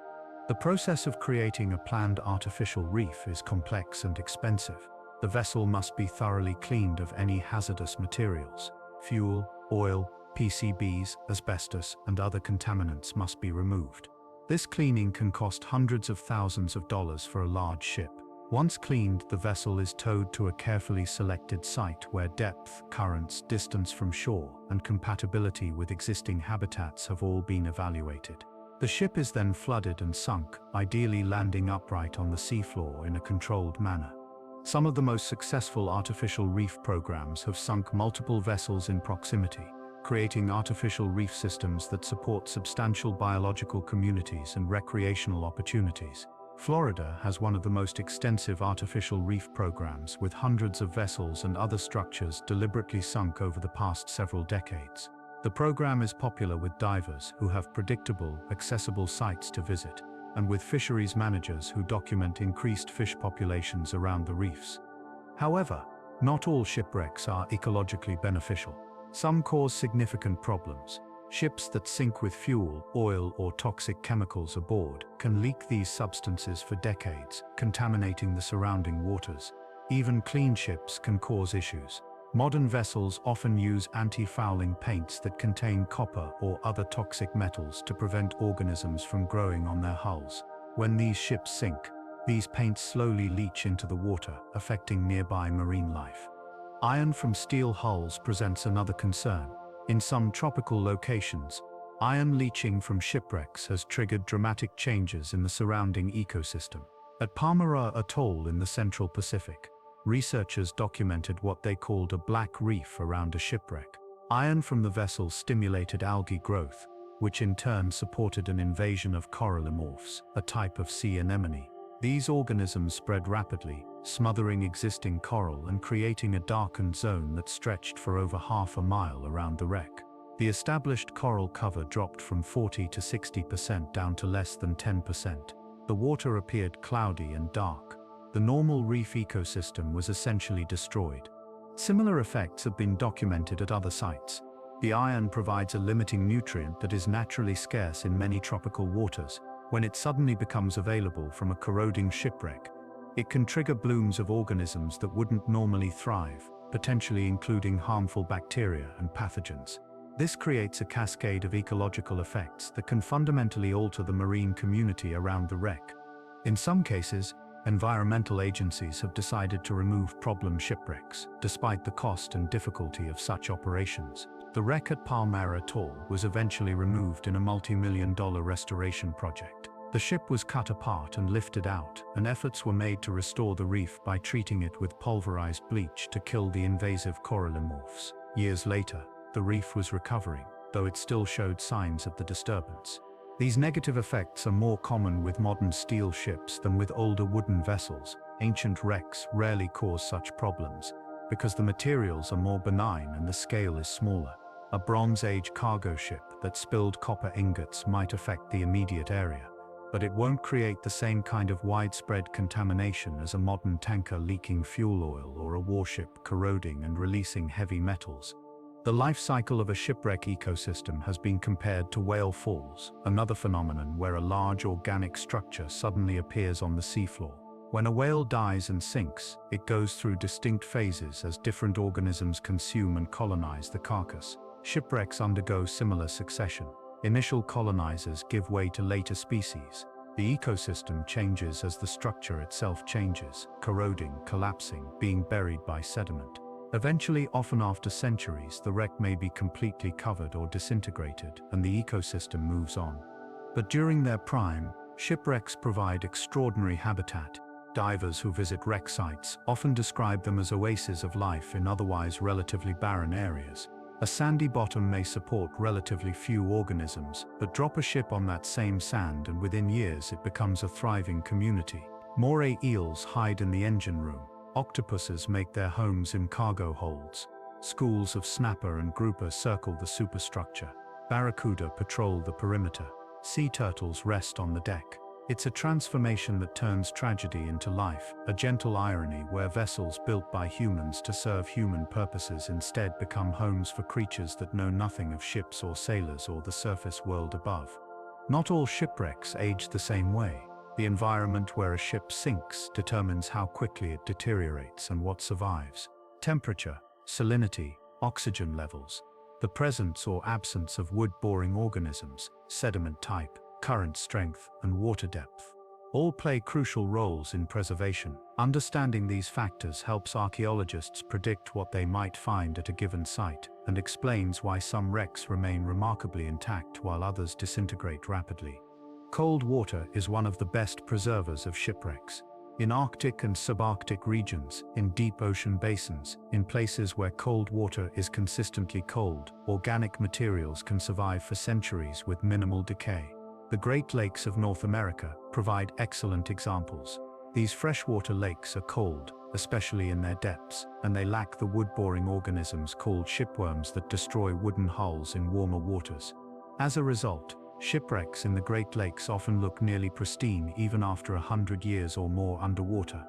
The process of creating a planned artificial reef is complex and expensive. The vessel must be thoroughly cleaned of any hazardous materials. Fuel, oil, PCBs, asbestos, and other contaminants must be removed. This cleaning can cost hundreds of thousands of dollars for a large ship. Once cleaned, the vessel is towed to a carefully selected site where depth, currents, distance from shore, and compatibility with existing habitats have all been evaluated. The ship is then flooded and sunk, ideally landing upright on the seafloor in a controlled manner. Some of the most successful artificial reef programs have sunk multiple vessels in proximity, creating artificial reef systems that support substantial biological communities and recreational opportunities. Florida has one of the most extensive artificial reef programs, with hundreds of vessels and other structures deliberately sunk over the past several decades. The program is popular with divers who have predictable, accessible sites to visit, and with fisheries managers who document increased fish populations around the reefs. However, not all shipwrecks are ecologically beneficial. Some cause significant problems. Ships that sink with fuel, oil, or toxic chemicals aboard can leak these substances for decades, contaminating the surrounding waters. Even clean ships can cause issues. Modern vessels often use anti-fouling paints that contain copper or other toxic metals to prevent organisms from growing on their hulls. When these ships sink, these paints slowly leach into the water, affecting nearby marine life. Iron from steel hulls presents another concern. In some tropical locations, iron leaching from shipwrecks has triggered dramatic changes in the surrounding ecosystem. At Palmyra Atoll in the Central Pacific, researchers documented what they called a black reef around a shipwreck. Iron from the vessel stimulated algae growth, which in turn supported an invasion of corallimorphs, a type of sea anemone. These organisms spread rapidly, smothering existing coral and creating a darkened zone that stretched for over half a mile around the wreck. The established coral cover dropped from 40 to 60% down to less than 10%. The water appeared cloudy and dark. The normal reef ecosystem was essentially destroyed. Similar effects have been documented at other sites. The iron provides a limiting nutrient that is naturally scarce in many tropical waters. When it suddenly becomes available from a corroding shipwreck, it can trigger blooms of organisms that wouldn't normally thrive, potentially including harmful bacteria and pathogens. This creates a cascade of ecological effects that can fundamentally alter the marine community around the wreck. In some cases, environmental agencies have decided to remove problem shipwrecks, despite the cost and difficulty of such operations. The wreck at Palmyra Atoll was eventually removed in a multi-million-dollar restoration project. The ship was cut apart and lifted out, and efforts were made to restore the reef by treating it with pulverized bleach to kill the invasive corallimorphs. Years later, the reef was recovering, though it still showed signs of the disturbance. These negative effects are more common with modern steel ships than with older wooden vessels. Ancient wrecks rarely cause such problems, because the materials are more benign and the scale is smaller. A Bronze Age cargo ship that spilled copper ingots might affect the immediate area, but it won't create the same kind of widespread contamination as a modern tanker leaking fuel oil or a warship corroding and releasing heavy metals. The life cycle of a shipwreck ecosystem has been compared to whale falls, another phenomenon where a large organic structure suddenly appears on the seafloor. When a whale dies and sinks, it goes through distinct phases as different organisms consume and colonize the carcass. Shipwrecks undergo similar succession. Initial colonizers give way to later species. The ecosystem changes as the structure itself changes, corroding, collapsing, being buried by sediment. Eventually, often after centuries, the wreck may be completely covered or disintegrated, and the ecosystem moves on. But during their prime, shipwrecks provide extraordinary habitat. Divers who visit wreck sites often describe them as oases of life in otherwise relatively barren areas. A sandy bottom may support relatively few organisms, but drop a ship on that same sand and within years it becomes a thriving community. Moray eels hide in the engine room. Octopuses make their homes in cargo holds. Schools of snapper and grouper circle the superstructure. Barracuda patrol the perimeter. Sea turtles rest on the deck. It's a transformation that turns tragedy into life, a gentle irony where vessels built by humans to serve human purposes instead become homes for creatures that know nothing of ships or sailors or the surface world above. Not all shipwrecks age the same way. The environment where a ship sinks determines how quickly it deteriorates and what survives. Temperature, salinity, oxygen levels, the presence or absence of wood-boring organisms, sediment type, current strength, and water depth all play crucial roles in preservation. Understanding these factors helps archaeologists predict what they might find at a given site and explains why some wrecks remain remarkably intact while others disintegrate rapidly. Cold water is one of the best preservers of shipwrecks. In Arctic and subarctic regions, in deep ocean basins, in places where cold water is consistently cold, organic materials can survive for centuries with minimal decay. The Great Lakes of North America provide excellent examples. These freshwater lakes are cold, especially in their depths, and they lack the wood-boring organisms called shipworms that destroy wooden hulls in warmer waters. As a result, shipwrecks in the Great Lakes often look nearly pristine even after 100 years or more underwater.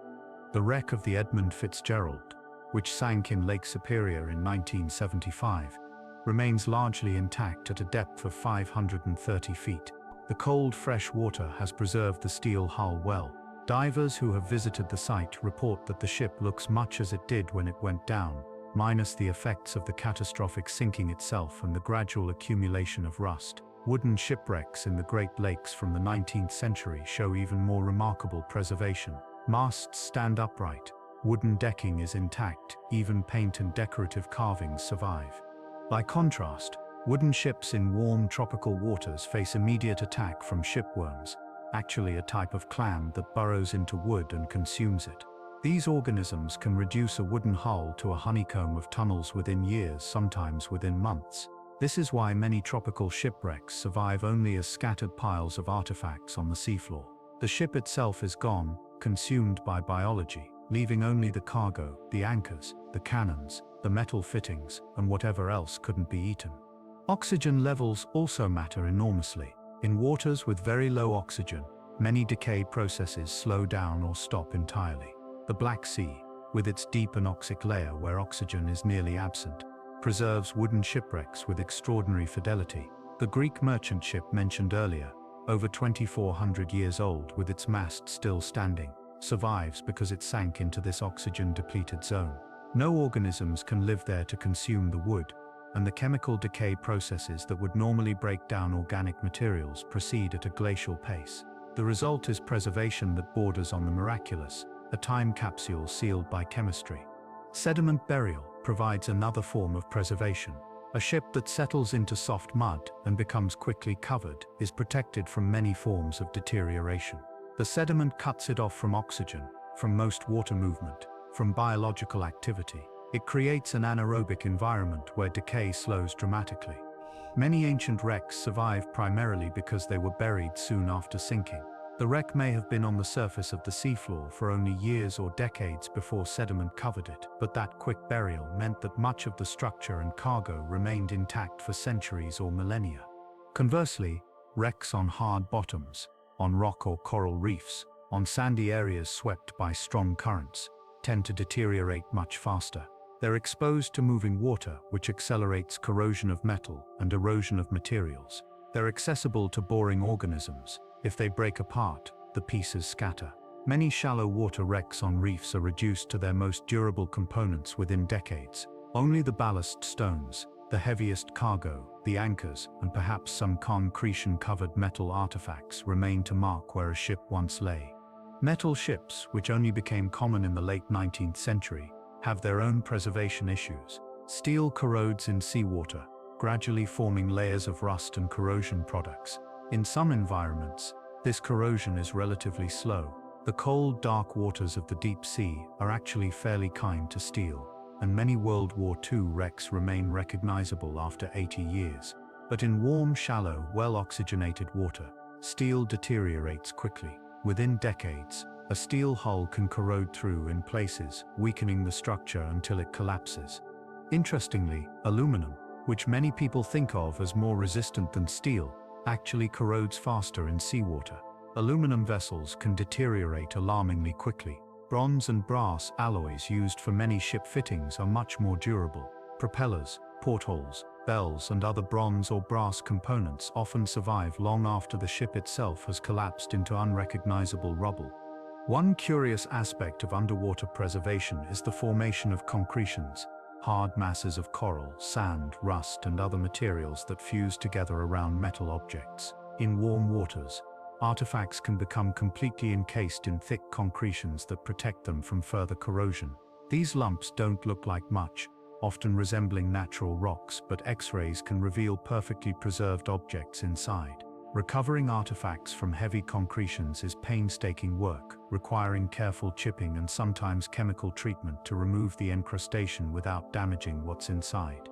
The wreck of the Edmund Fitzgerald, which sank in Lake Superior in 1975, remains largely intact at a depth of 530 feet. The cold, fresh water has preserved the steel hull well. Divers who have visited the site report that the ship looks much as it did when it went down, minus the effects of the catastrophic sinking itself and the gradual accumulation of rust. Wooden shipwrecks in the Great Lakes from the 19th century show even more remarkable preservation. Masts stand upright, wooden decking is intact, even paint and decorative carvings survive. By contrast, wooden ships in warm tropical waters face immediate attack from shipworms, actually a type of clam that burrows into wood and consumes it. These organisms can reduce a wooden hull to a honeycomb of tunnels within years, sometimes within months. This is why many tropical shipwrecks survive only as scattered piles of artifacts on the seafloor. The ship itself is gone, consumed by biology, leaving only the cargo, the anchors, the cannons, the metal fittings, and whatever else couldn't be eaten. Oxygen levels also matter enormously. In waters with very low oxygen, many decay processes slow down or stop entirely. The Black Sea, with its deep anoxic layer where oxygen is nearly absent, preserves wooden shipwrecks with extraordinary fidelity. The Greek merchant ship mentioned earlier, over 2,400 years old with its mast still standing, survives because it sank into this oxygen-depleted zone. No organisms can live there to consume the wood, and the chemical decay processes that would normally break down organic materials proceed at a glacial pace. The result is preservation that borders on the miraculous, a time capsule sealed by chemistry. Sediment burial provides another form of preservation. A ship that settles into soft mud and becomes quickly covered is protected from many forms of deterioration. The sediment cuts it off from oxygen, from most water movement, from biological activity. It creates an anaerobic environment where decay slows dramatically. Many ancient wrecks survive primarily because they were buried soon after sinking. The wreck may have been on the surface of the seafloor for only years or decades before sediment covered it, but that quick burial meant that much of the structure and cargo remained intact for centuries or millennia. Conversely, wrecks on hard bottoms, on rock or coral reefs, on sandy areas swept by strong currents, tend to deteriorate much faster. They're exposed to moving water, which accelerates corrosion of metal and erosion of materials. They're accessible to boring organisms. If they break apart, the pieces scatter. Many shallow water wrecks on reefs are reduced to their most durable components within decades. Only the ballast stones, the heaviest cargo, the anchors, and perhaps some concretion-covered metal artifacts remain to mark where a ship once lay. Metal ships, which only became common in the late 19th century, have their own preservation issues. Steel corrodes in seawater, gradually forming layers of rust and corrosion products. In some environments, this corrosion is relatively slow. The cold, dark waters of the deep sea are actually fairly kind to steel, and many World War II wrecks remain recognizable after 80 years. But in warm, shallow, well-oxygenated water, steel deteriorates quickly. Within decades, a steel hull can corrode through in places, weakening the structure until it collapses. Interestingly, aluminum, which many people think of as more resistant than steel, actually corrodes faster in seawater. Aluminum vessels can deteriorate alarmingly quickly. Bronze and brass alloys used for many ship fittings are much more durable. Propellers, portholes, bells, and other bronze or brass components often survive long after the ship itself has collapsed into unrecognizable rubble. One curious aspect of underwater preservation is the formation of concretions, hard masses of coral, sand, rust, and other materials that fuse together around metal objects. In warm waters, artifacts can become completely encased in thick concretions that protect them from further corrosion. These lumps don't look like much, often resembling natural rocks, but X-rays can reveal perfectly preserved objects inside. Recovering artifacts from heavy concretions is painstaking work, requiring careful chipping and sometimes chemical treatment to remove the encrustation without damaging what's inside.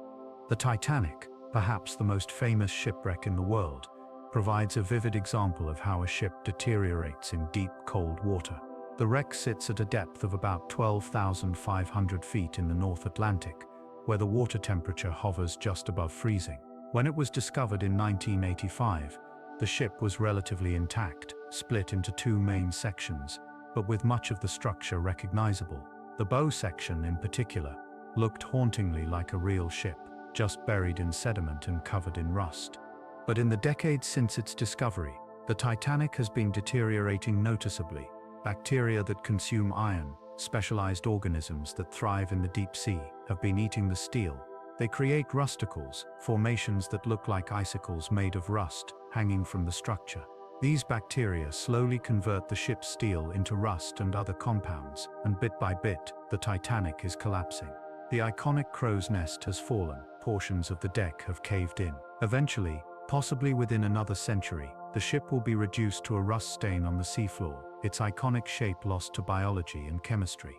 The Titanic, perhaps the most famous shipwreck in the world, provides a vivid example of how a ship deteriorates in deep, cold water. The wreck sits at a depth of about 12,500 feet in the North Atlantic, where the water temperature hovers just above freezing. When it was discovered in 1985, the ship was relatively intact, split into two main sections, but with much of the structure recognizable. The bow section, in particular, looked hauntingly like a real ship, just buried in sediment and covered in rust. But in the decades since its discovery, the Titanic has been deteriorating noticeably. Bacteria that consume iron, specialized organisms that thrive in the deep sea, have been eating the steel. They create rusticles, formations that look like icicles made of rust, hanging from the structure. These bacteria slowly convert the ship's steel into rust and other compounds, and bit by bit, the Titanic is collapsing. The iconic crow's nest has fallen, portions of the deck have caved in. Eventually, possibly within another century, the ship will be reduced to a rust stain on the seafloor, its iconic shape lost to biology and chemistry.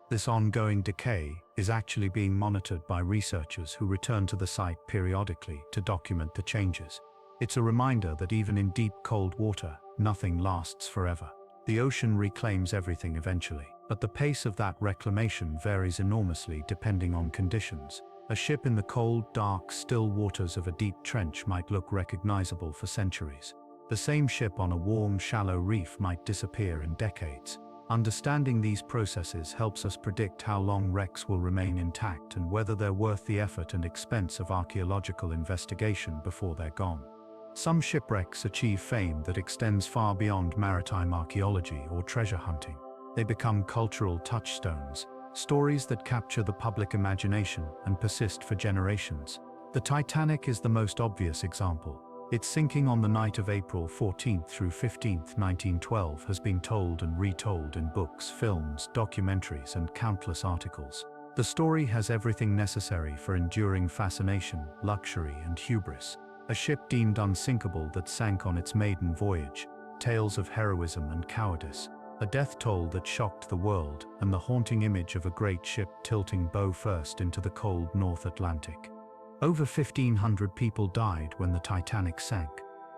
This ongoing decay is actually being monitored by researchers who return to the site periodically to document the changes. It's a reminder that even in deep, cold water, nothing lasts forever. The ocean reclaims everything eventually, but the pace of that reclamation varies enormously depending on conditions. A ship in the cold, dark, still waters of a deep trench might look recognizable for centuries. The same ship on a warm, shallow reef might disappear in decades. Understanding these processes helps us predict how long wrecks will remain intact and whether they're worth the effort and expense of archaeological investigation before they're gone. Some shipwrecks achieve fame that extends far beyond maritime archaeology or treasure hunting. They become cultural touchstones, stories that capture the public imagination and persist for generations. The Titanic is the most obvious example. Its sinking on the night of April 14 through 15, 1912 has been told and retold in books, films, documentaries, and countless articles. The story has everything necessary for enduring fascination, luxury, and hubris. A ship deemed unsinkable that sank on its maiden voyage, tales of heroism and cowardice, a death toll that shocked the world, and the haunting image of a great ship tilting bow first into the cold North Atlantic. Over 1,500 people died when the Titanic sank,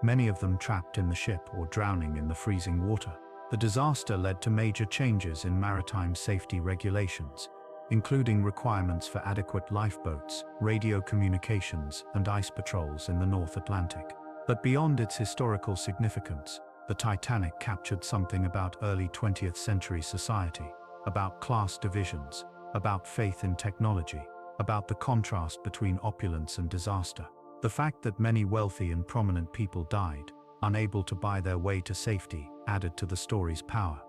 many of them trapped in the ship or drowning in the freezing water. The disaster led to major changes in maritime safety regulations, including requirements for adequate lifeboats, radio communications, and ice patrols in the North Atlantic. But beyond its historical significance, the Titanic captured something about early 20th century society, about class divisions, about faith in technology, about the contrast between opulence and disaster. The fact that many wealthy and prominent people died, unable to buy their way to safety, added to the story's power.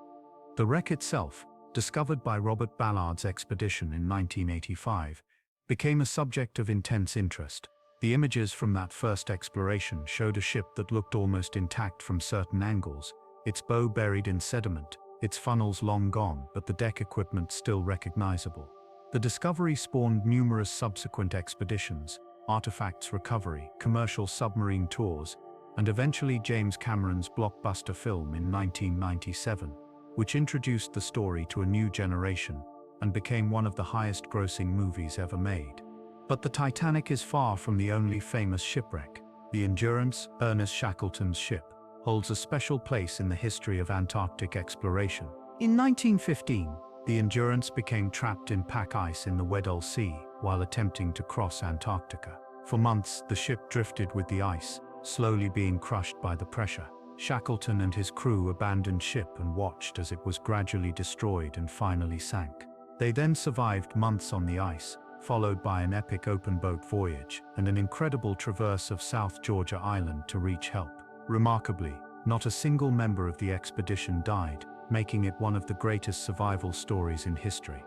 The wreck itself, discovered by Robert Ballard's expedition in 1985, became a subject of intense interest. The images from that first exploration showed a ship that looked almost intact from certain angles, its bow buried in sediment, its funnels long gone, but the deck equipment still recognizable. The discovery spawned numerous subsequent expeditions, artifacts recovery, commercial submarine tours, and eventually James Cameron's blockbuster film in 1997, which introduced the story to a new generation and became one of the highest-grossing movies ever made. But the Titanic is far from the only famous shipwreck. The Endurance, Ernest Shackleton's ship, holds a special place in the history of Antarctic exploration. In 1915, the Endurance became trapped in pack ice in the Weddell Sea while attempting to cross Antarctica. For months, the ship drifted with the ice, slowly being crushed by the pressure. Shackleton and his crew abandoned ship and watched as it was gradually destroyed and finally sank. They then survived months on the ice, followed by an epic open-boat voyage and an incredible traverse of South Georgia Island to reach help. Remarkably, not a single member of the expedition died, making it one of the greatest survival stories in history.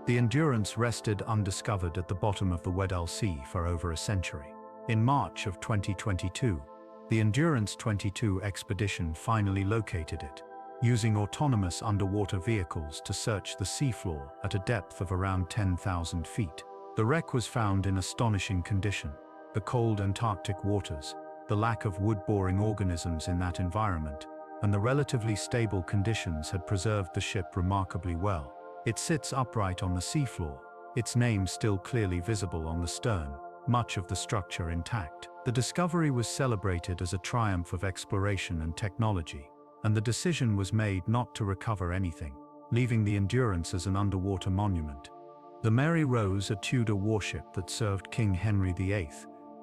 The Endurance rested undiscovered at the bottom of the Weddell Sea for over a century. In March of 2022, the Endurance 22 expedition finally located it, using autonomous underwater vehicles to search the seafloor at a depth of around 10,000 feet. The wreck was found in astonishing condition. The cold Antarctic waters, the lack of wood-boring organisms in that environment, and the relatively stable conditions had preserved the ship remarkably well. It sits upright on the seafloor, its name still clearly visible on the stern, much of the structure intact. The discovery was celebrated as a triumph of exploration and technology, and the decision was made not to recover anything, leaving the Endurance as an underwater monument. The Mary Rose, a Tudor warship that served King Henry VIII,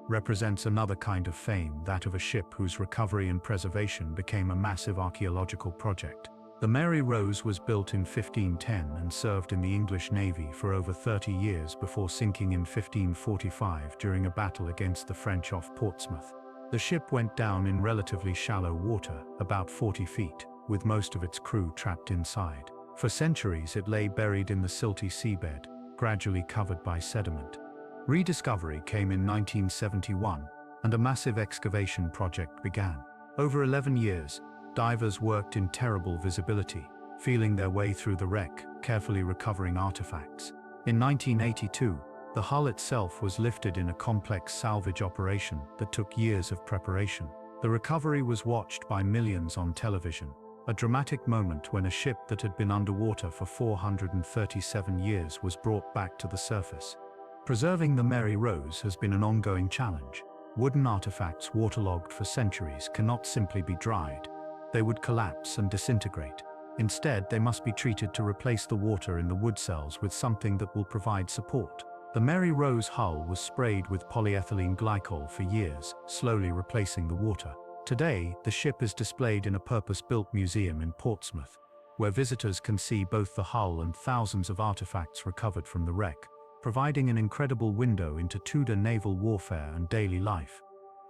represents another kind of fame, that of a ship whose recovery and preservation became a massive archaeological project. The Mary Rose was built in 1510 and served in the English Navy for over 30 years before sinking in 1545 during a battle against the French off Portsmouth. The ship went down in relatively shallow water, about 40 feet, with most of its crew trapped inside. For centuries it lay buried in the silty seabed, gradually covered by sediment. Rediscovery came in 1971, and a massive excavation project began. Over 11 years, divers worked in terrible visibility, feeling their way through the wreck, carefully recovering artifacts. In 1982, the hull itself was lifted in a complex salvage operation that took years of preparation. The recovery was watched by millions on television, a dramatic moment when a ship that had been underwater for 437 years was brought back to the surface. Preserving the Mary Rose has been an ongoing challenge. Wooden artifacts waterlogged for centuries cannot simply be dried. They would collapse and disintegrate. Instead, they must be treated to replace the water in the wood cells with something that will provide support. The Mary Rose hull was sprayed with polyethylene glycol for years, slowly replacing the water. Today, the ship is displayed in a purpose-built museum in Portsmouth, where visitors can see both the hull and thousands of artifacts recovered from the wreck, providing an incredible window into Tudor naval warfare and daily life.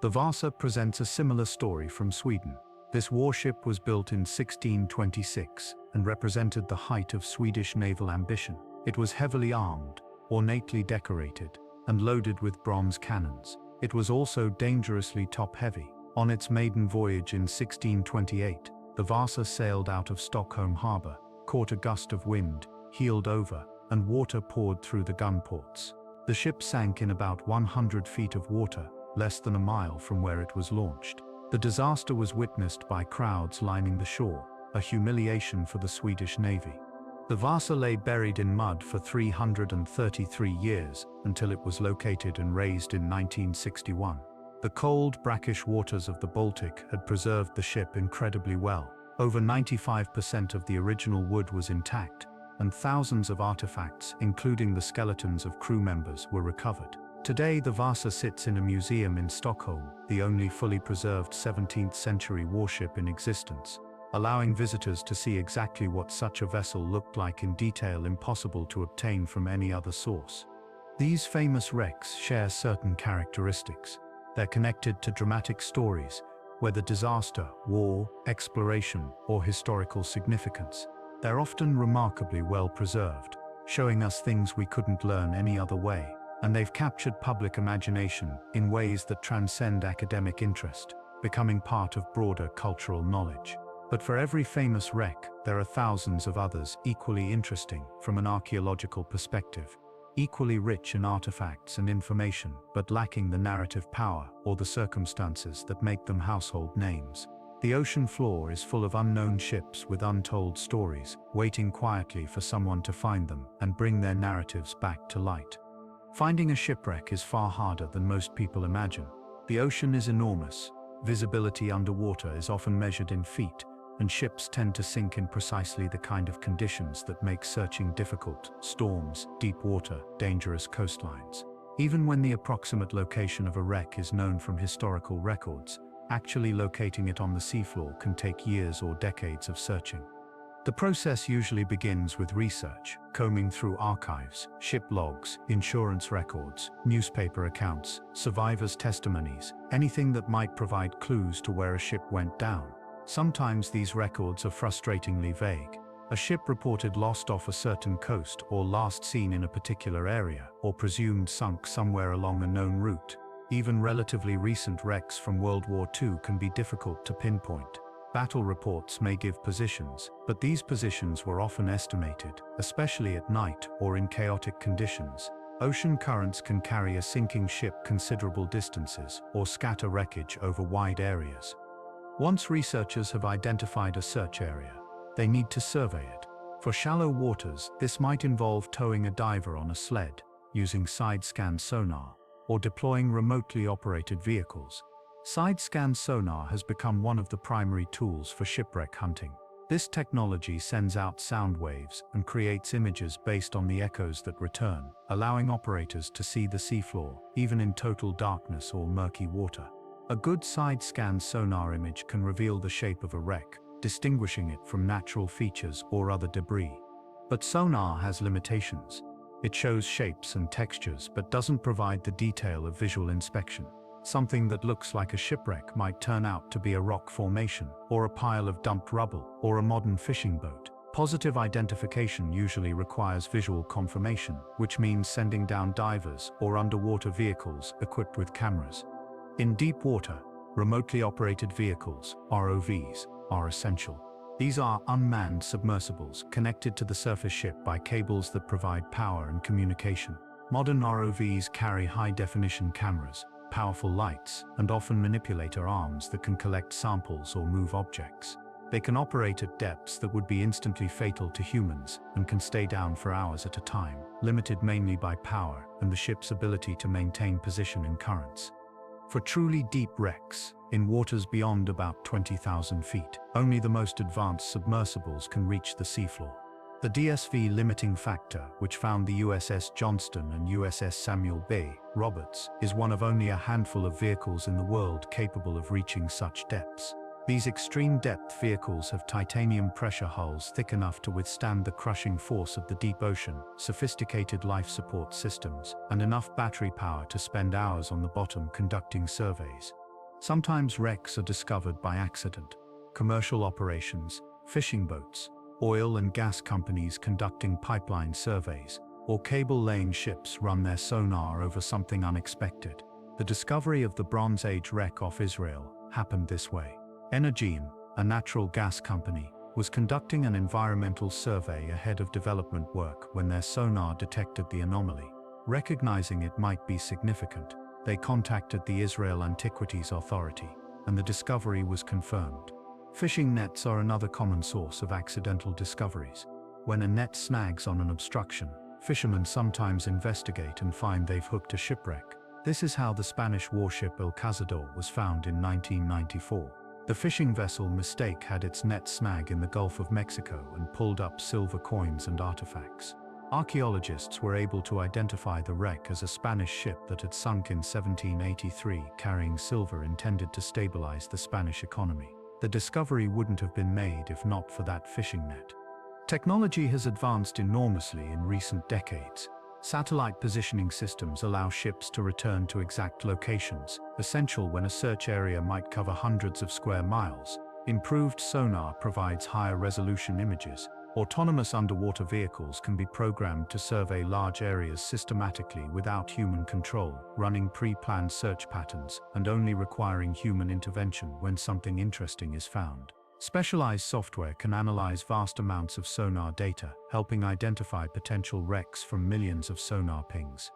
The Vasa presents a similar story from Sweden. This warship was built in 1626 and represented the height of Swedish naval ambition. It was heavily armed, ornately decorated, and loaded with bronze cannons. It was also dangerously top-heavy. On its maiden voyage in 1628, the Vasa sailed out of Stockholm harbour, caught a gust of wind, heeled over, and water poured through the gun ports. The ship sank in about 100 feet of water, less than a mile from where it was launched. The disaster was witnessed by crowds lining the shore, a humiliation for the Swedish Navy. The Vasa lay buried in mud for 333 years until it was located and raised in 1961. The cold, brackish waters of the Baltic had preserved the ship incredibly well. Over 95% of the original wood was intact, and thousands of artifacts, including the skeletons of crew members, were recovered. Today, the Vasa sits in a museum in Stockholm, the only fully preserved 17th-century warship in existence, allowing visitors to see exactly what such a vessel looked like in detail impossible to obtain from any other source. These famous wrecks share certain characteristics. They're connected to dramatic stories, whether disaster, war, exploration, or historical significance. They're often remarkably well preserved, showing us things we couldn't learn any other way. And they've captured public imagination in ways that transcend academic interest, becoming part of broader cultural knowledge. But for every famous wreck, there are thousands of others equally interesting from an archaeological perspective, equally rich in artifacts and information, but lacking the narrative power or the circumstances that make them household names. The ocean floor is full of unknown ships with untold stories, waiting quietly for someone to find them and bring their narratives back to light. Finding a shipwreck is far harder than most people imagine. The ocean is enormous. Visibility underwater is often measured in feet, and ships tend to sink in precisely the kind of conditions that make searching difficult: storms, deep water, dangerous coastlines. Even when the approximate location of a wreck is known from historical records, actually locating it on the seafloor can take years or decades of searching. The process usually begins with research, combing through archives, ship logs, insurance records, newspaper accounts, survivors' testimonies, anything that might provide clues to where a ship went down. Sometimes these records are frustratingly vague. A ship reported lost off a certain coast, or last seen in a particular area, or presumed sunk somewhere along a known route. Even relatively recent wrecks from World War II can be difficult to pinpoint. Battle reports may give positions, but these positions were often estimated, especially at night or in chaotic conditions. Ocean currents can carry a sinking ship considerable distances or scatter wreckage over wide areas. Once researchers have identified a search area, they need to survey it. For shallow waters, this might involve towing a diver on a sled, using side-scan sonar, or deploying remotely operated vehicles. Side-scan sonar has become one of the primary tools for shipwreck hunting. This technology sends out sound waves and creates images based on the echoes that return, allowing operators to see the seafloor, even in total darkness or murky water. A good side-scan sonar image can reveal the shape of a wreck, distinguishing it from natural features or other debris. But sonar has limitations. It shows shapes and textures but doesn't provide the detail of visual inspection. Something that looks like a shipwreck might turn out to be a rock formation, or a pile of dumped rubble, or a modern fishing boat. Positive identification usually requires visual confirmation, which means sending down divers or underwater vehicles equipped with cameras. In deep water, remotely operated vehicles, ROVs, are essential. These are unmanned submersibles connected to the surface ship by cables that provide power and communication. Modern ROVs carry high-definition cameras, powerful lights, and often manipulator arms that can collect samples or move objects. They can operate at depths that would be instantly fatal to humans and can stay down for hours at a time, limited mainly by power and the ship's ability to maintain position in currents. For truly deep wrecks, in waters beyond about 20,000 feet, only the most advanced submersibles can reach the seafloor. The DSV limiting factor, which found the USS Johnston and USS Samuel B. Roberts, is one of only a handful of vehicles in the world capable of reaching such depths. These extreme depth vehicles have titanium pressure hulls thick enough to withstand the crushing force of the deep ocean, sophisticated life support systems, and enough battery power to spend hours on the bottom conducting surveys. Sometimes wrecks are discovered by accident. Commercial operations, fishing boats, oil and gas companies conducting pipeline surveys, or cable-laying ships run their sonar over something unexpected. The discovery of the Bronze Age wreck off Israel happened this way. Energean, a natural gas company, was conducting an environmental survey ahead of development work when their sonar detected the anomaly. Recognizing it might be significant, they contacted the Israel Antiquities Authority, and the discovery was confirmed. Fishing nets are another common source of accidental discoveries. When a net snags on an obstruction, fishermen sometimes investigate and find they've hooked a shipwreck. This is how the Spanish warship El Cazador was found in 1994. The fishing vessel Mistake had its net snag in the Gulf of Mexico and pulled up silver coins and artifacts. Archaeologists were able to identify the wreck as a Spanish ship that had sunk in 1783 carrying silver intended to stabilize the Spanish economy. The discovery wouldn't have been made if not for that fishing net. Technology has advanced enormously in recent decades. Satellite positioning systems allow ships to return to exact locations, essential when a search area might cover hundreds of square miles. Improved sonar provides higher resolution images. Autonomous underwater vehicles can be programmed to survey large areas systematically without human control, running pre-planned search patterns and only requiring human intervention when something interesting is found. Specialized software can analyze vast amounts of sonar data, helping identify potential wrecks from millions of sonar pings.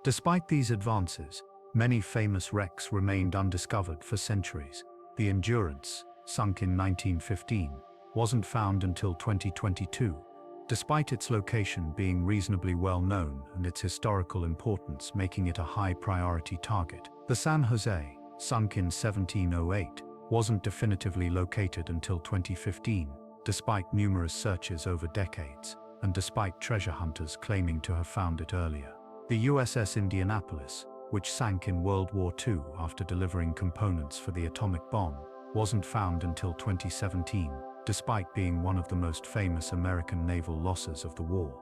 Despite these advances, many famous wrecks remained undiscovered for centuries. The Endurance, sunk in 1915, wasn't found until 2022, despite its location being reasonably well known and its historical importance making it a high-priority target. The San Jose, sunk in 1708, wasn't definitively located until 2015, despite numerous searches over decades, and despite treasure hunters claiming to have found it earlier. The USS Indianapolis, which sank in World War II after delivering components for the atomic bomb, wasn't found until 2017, despite being one of the most famous American naval losses of the war.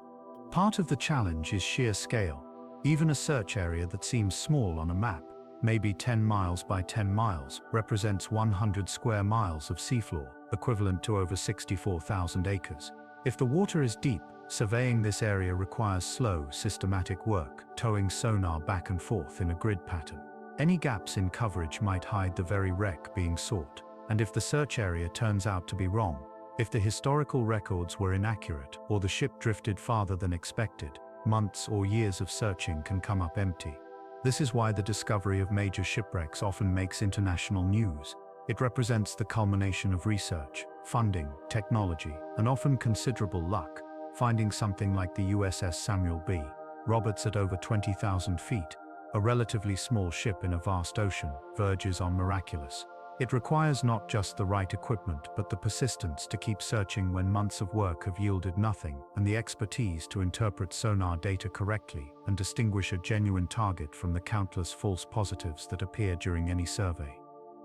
Part of the challenge is sheer scale. Even a search area that seems small on a map, maybe 10 miles by 10 miles, represents 100 square miles of seafloor, equivalent to over 64,000 acres. If the water is deep, surveying this area requires slow, systematic work, towing sonar back and forth in a grid pattern. Any gaps in coverage might hide the very wreck being sought. And if the search area turns out to be wrong, if the historical records were inaccurate or the ship drifted farther than expected, months or years of searching can come up empty. This is why the discovery of major shipwrecks often makes international news. It represents the culmination of research, funding, technology, and often considerable luck. Finding something like the USS Samuel B. Roberts at over 20,000 feet, a relatively small ship in a vast ocean, verges on miraculous. It requires not just the right equipment but the persistence to keep searching when months of work have yielded nothing, and the expertise to interpret sonar data correctly and distinguish a genuine target from the countless false positives that appear during any survey.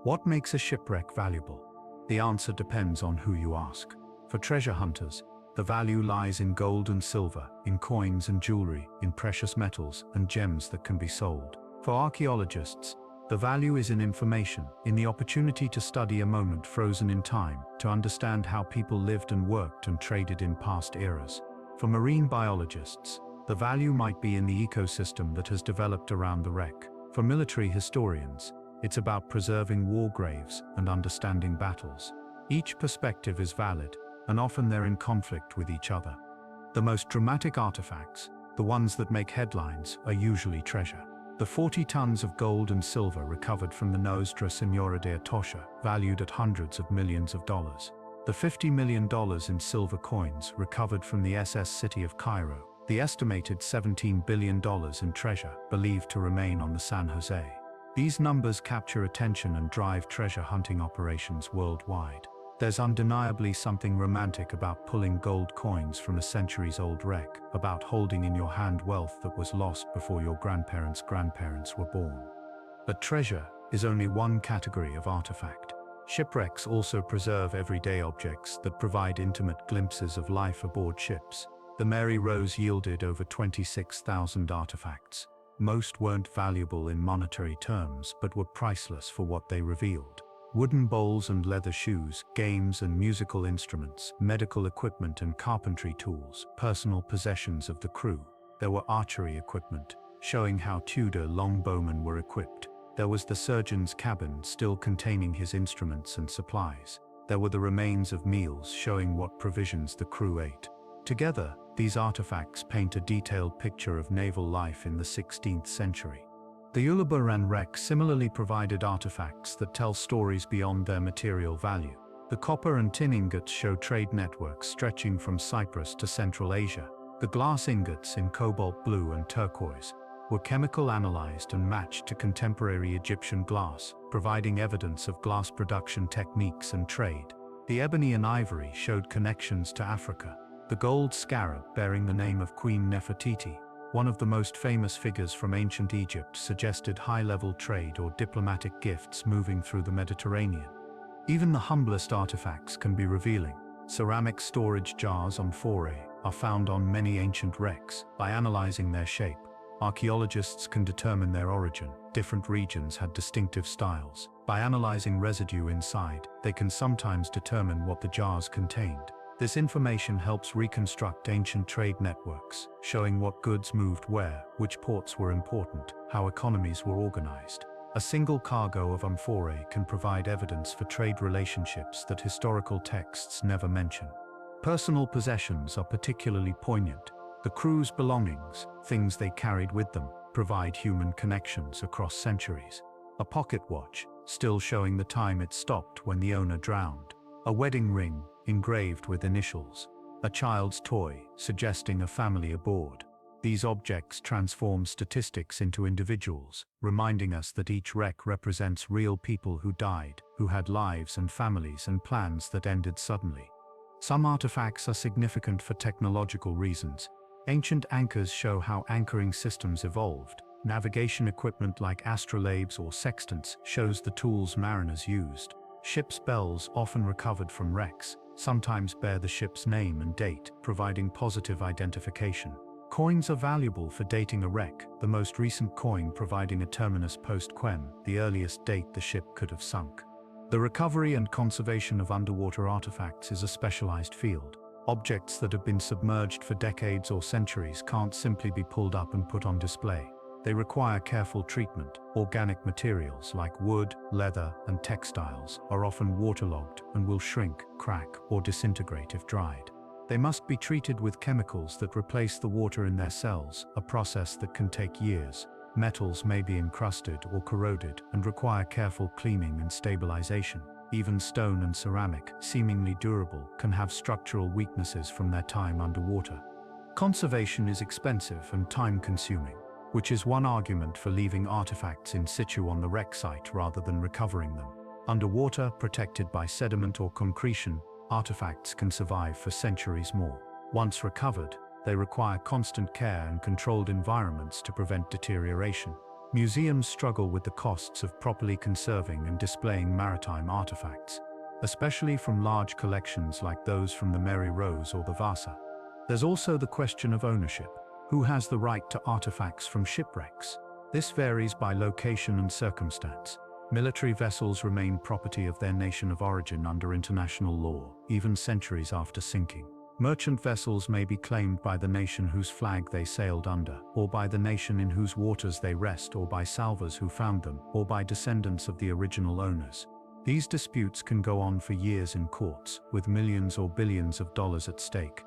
What makes a shipwreck valuable? The answer depends on who you ask. For treasure hunters, the value lies in gold and silver, in coins and jewelry, in precious metals and gems that can be sold. For archaeologists, the value is in information, in the opportunity to study a moment frozen in time, to understand how people lived and worked and traded in past eras. For marine biologists, the value might be in the ecosystem that has developed around the wreck. For military historians, it's about preserving war graves and understanding battles. Each perspective is valid, and often they're in conflict with each other. The most dramatic artifacts, the ones that make headlines, are usually treasure. The 40 tons of gold and silver recovered from the Nostra Senora de Atocha, valued at hundreds of millions of dollars. The $50 million in silver coins recovered from the SS City of Cairo. The estimated $17 billion in treasure believed to remain on the San Jose. These numbers capture attention and drive treasure hunting operations worldwide. There's undeniably something romantic about pulling gold coins from a centuries-old wreck, about holding in your hand wealth that was lost before your grandparents' grandparents were born. But treasure is only one category of artifact. Shipwrecks also preserve everyday objects that provide intimate glimpses of life aboard ships. The Mary Rose yielded over 26,000 artifacts. Most weren't valuable in monetary terms, but were priceless for what they revealed. Wooden bowls and leather shoes, games and musical instruments, medical equipment and carpentry tools, personal possessions of the crew. There were archery equipment, showing how Tudor longbowmen were equipped. There was the surgeon's cabin, still containing his instruments and supplies. There were the remains of meals, showing what provisions the crew ate. Together, these artifacts paint a detailed picture of naval life in the 16th century. The Illuminated wreck similarly provided artifacts that tell stories beyond their material value. The copper and tin ingots show trade networks stretching from Cyprus to Central Asia. The glass ingots in cobalt blue and turquoise were chemical analyzed and matched to contemporary Egyptian glass, providing evidence of glass production techniques and trade. The ebony and ivory showed connections to Africa. The gold scarab bearing the name of Queen Nefertiti, one of the most famous figures from ancient Egypt, suggested high-level trade or diplomatic gifts moving through the Mediterranean. Even the humblest artifacts can be revealing. Ceramic storage jars amphorae are found on many ancient wrecks. By analyzing their shape, archaeologists can determine their origin. Different regions had distinctive styles. By analyzing residue inside, they can sometimes determine what the jars contained. This information helps reconstruct ancient trade networks, showing what goods moved where, which ports were important, how economies were organized. A single cargo of amphorae can provide evidence for trade relationships that historical texts never mention. Personal possessions are particularly poignant. The crew's belongings, things they carried with them, provide human connections across centuries. A pocket watch, still showing the time it stopped when the owner drowned. A wedding ring, engraved with initials. A child's toy, suggesting a family aboard. These objects transform statistics into individuals, reminding us that each wreck represents real people who died, who had lives and families and plans that ended suddenly. Some artifacts are significant for technological reasons. Ancient anchors show how anchoring systems evolved. Navigation equipment like astrolabes or sextants shows the tools mariners used. Ship's bells, often recovered from wrecks, sometimes bear the ship's name and date, providing positive identification. Coins are valuable for dating a wreck, the most recent coin providing a terminus post quem, the earliest date the ship could have sunk. The recovery and conservation of underwater artifacts is a specialized field. Objects that have been submerged for decades or centuries can't simply be pulled up and put on display. They require careful treatment. Organic materials like wood, leather, and textiles are often waterlogged and will shrink, crack, or disintegrate if dried. They must be treated with chemicals that replace the water in their cells, a process that can take years. Metals may be encrusted or corroded and require careful cleaning and stabilization. Even stone and ceramic, seemingly durable, can have structural weaknesses from their time underwater. Conservation is expensive and time-consuming. which is one argument for leaving artifacts in situ on the wreck site rather than recovering them. Underwater, protected by sediment or concretion, artifacts can survive for centuries more. Once recovered, they require constant care and controlled environments to prevent deterioration. Museums struggle with the costs of properly conserving and displaying maritime artifacts, especially from large collections like those from the Mary Rose or the Vasa. There's also the question of ownership. Who has the right to artifacts from shipwrecks? This varies by location and circumstance. Military vessels remain property of their nation of origin under international law, even centuries after sinking. Merchant vessels may be claimed by the nation whose flag they sailed under, or by the nation in whose waters they rest, or by salvors who found them, or by descendants of the original owners. These disputes can go on for years in courts, with millions or billions of dollars at stake.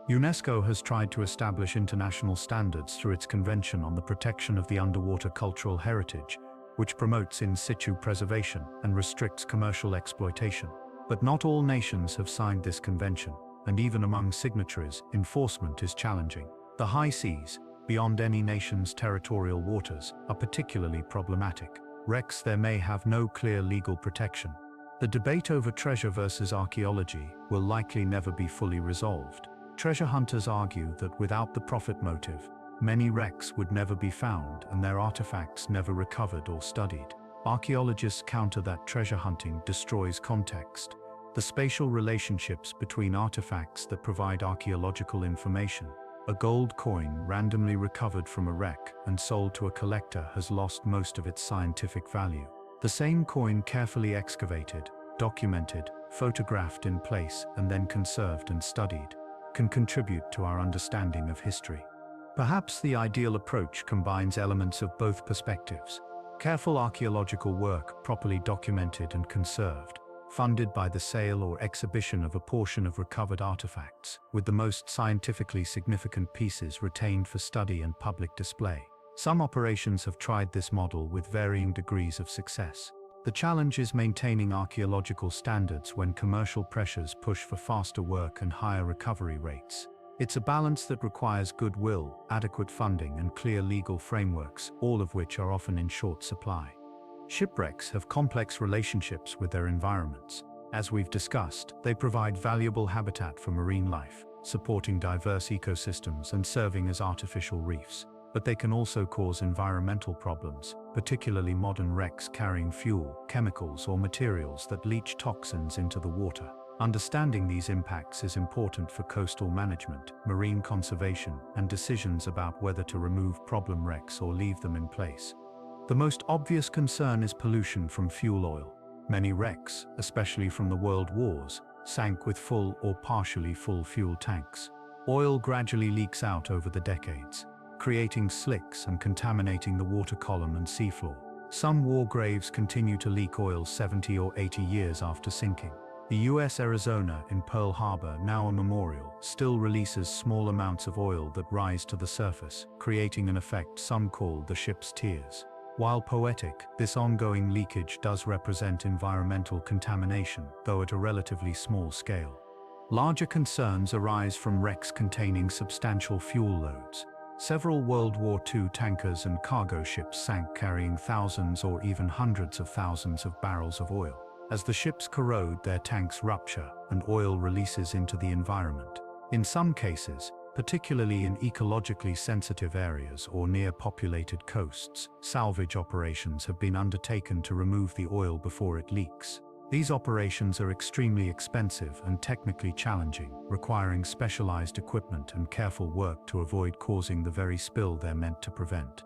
UNESCO has tried to establish international standards through its Convention on the Protection of the Underwater Cultural Heritage, which promotes in situ preservation and restricts commercial exploitation. But not all nations have signed this convention, and even among signatories, enforcement is challenging. The high seas, beyond any nation's territorial waters, are particularly problematic. Wrecks there may have no clear legal protection. The debate over treasure versus archaeology will likely never be fully resolved. Treasure hunters argue that without the profit motive, many wrecks would never be found and their artifacts never recovered or studied. Archaeologists counter that treasure hunting destroys context, the spatial relationships between artifacts that provide archaeological information. A gold coin randomly recovered from a wreck and sold to a collector has lost most of its scientific value. The same coin carefully excavated, documented, photographed in place, and then conserved and studied, can contribute to our understanding of history. Perhaps the ideal approach combines elements of both perspectives. Careful archaeological work, properly documented and conserved, funded by the sale or exhibition of a portion of recovered artifacts, with the most scientifically significant pieces retained for study and public display. Some operations have tried this model with varying degrees of success. The challenge is maintaining archaeological standards when commercial pressures push for faster work and higher recovery rates. It's a balance that requires goodwill, adequate funding, and clear legal frameworks, all of which are often in short supply. Shipwrecks have complex relationships with their environments. As we've discussed, they provide valuable habitat for marine life, supporting diverse ecosystems and serving as artificial reefs. But they can also cause environmental problems, particularly modern wrecks carrying fuel, chemicals, or materials that leach toxins into the water. Understanding these impacts is important for coastal management, marine conservation, and decisions about whether to remove problem wrecks or leave them in place. The most obvious concern is pollution from fuel oil. Many wrecks, especially from the world wars, sank with full or partially full fuel tanks. Oil gradually leaks out over the decades, creating slicks and contaminating the water column and seafloor. Some war graves continue to leak oil 70 or 80 years after sinking. The U.S. Arizona in Pearl Harbor, now a memorial, still releases small amounts of oil that rise to the surface, creating an effect some call the ship's tears. While poetic, this ongoing leakage does represent environmental contamination, though at a relatively small scale. Larger concerns arise from wrecks containing substantial fuel loads. Several World War II tankers and cargo ships sank carrying thousands or even hundreds of thousands of barrels of oil. As the ships corrode, their tanks rupture and oil releases into the environment. In some cases, particularly in ecologically sensitive areas or near populated coasts, salvage operations have been undertaken to remove the oil before it leaks. These operations are extremely expensive and technically challenging, requiring specialized equipment and careful work to avoid causing the very spill they're meant to prevent.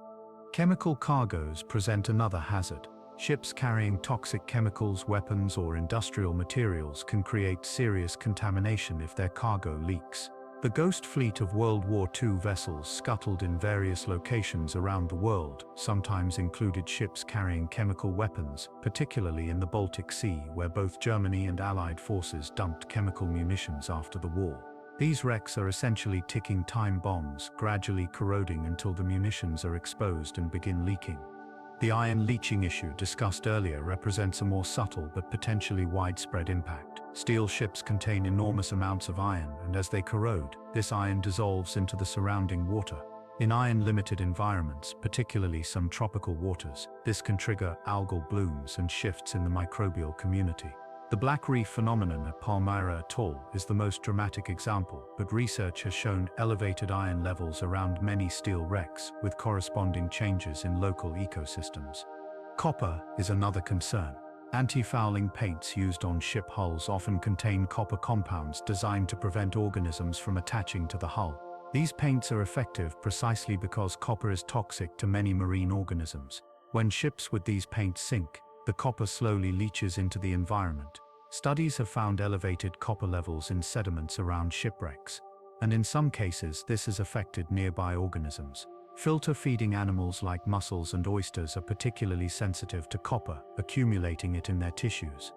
Chemical cargoes present another hazard. Ships carrying toxic chemicals, weapons, or industrial materials can create serious contamination if their cargo leaks. The ghost fleet of World War II vessels scuttled in various locations around the world, sometimes included ships carrying chemical weapons, particularly in the Baltic Sea, where both Germany and Allied forces dumped chemical munitions after the war. These wrecks are essentially ticking time bombs, gradually corroding until the munitions are exposed and begin leaking. The iron leaching issue discussed earlier represents a more subtle but potentially widespread impact. Steel ships contain enormous amounts of iron, and as they corrode, this iron dissolves into the surrounding water. In iron-limited environments, particularly some tropical waters, this can trigger algal blooms and shifts in the microbial community. The black reef phenomenon at Palmyra Atoll is the most dramatic example, but research has shown elevated iron levels around many steel wrecks, with corresponding changes in local ecosystems. Copper is another concern. Anti-fouling paints used on ship hulls often contain copper compounds designed to prevent organisms from attaching to the hull. These paints are effective precisely because copper is toxic to many marine organisms. When ships with these paints sink, the copper slowly leaches into the environment. Studies have found elevated copper levels in sediments around shipwrecks, and in some cases this has affected nearby organisms. Filter-feeding animals like mussels and oysters are particularly sensitive to copper, accumulating it in their tissues.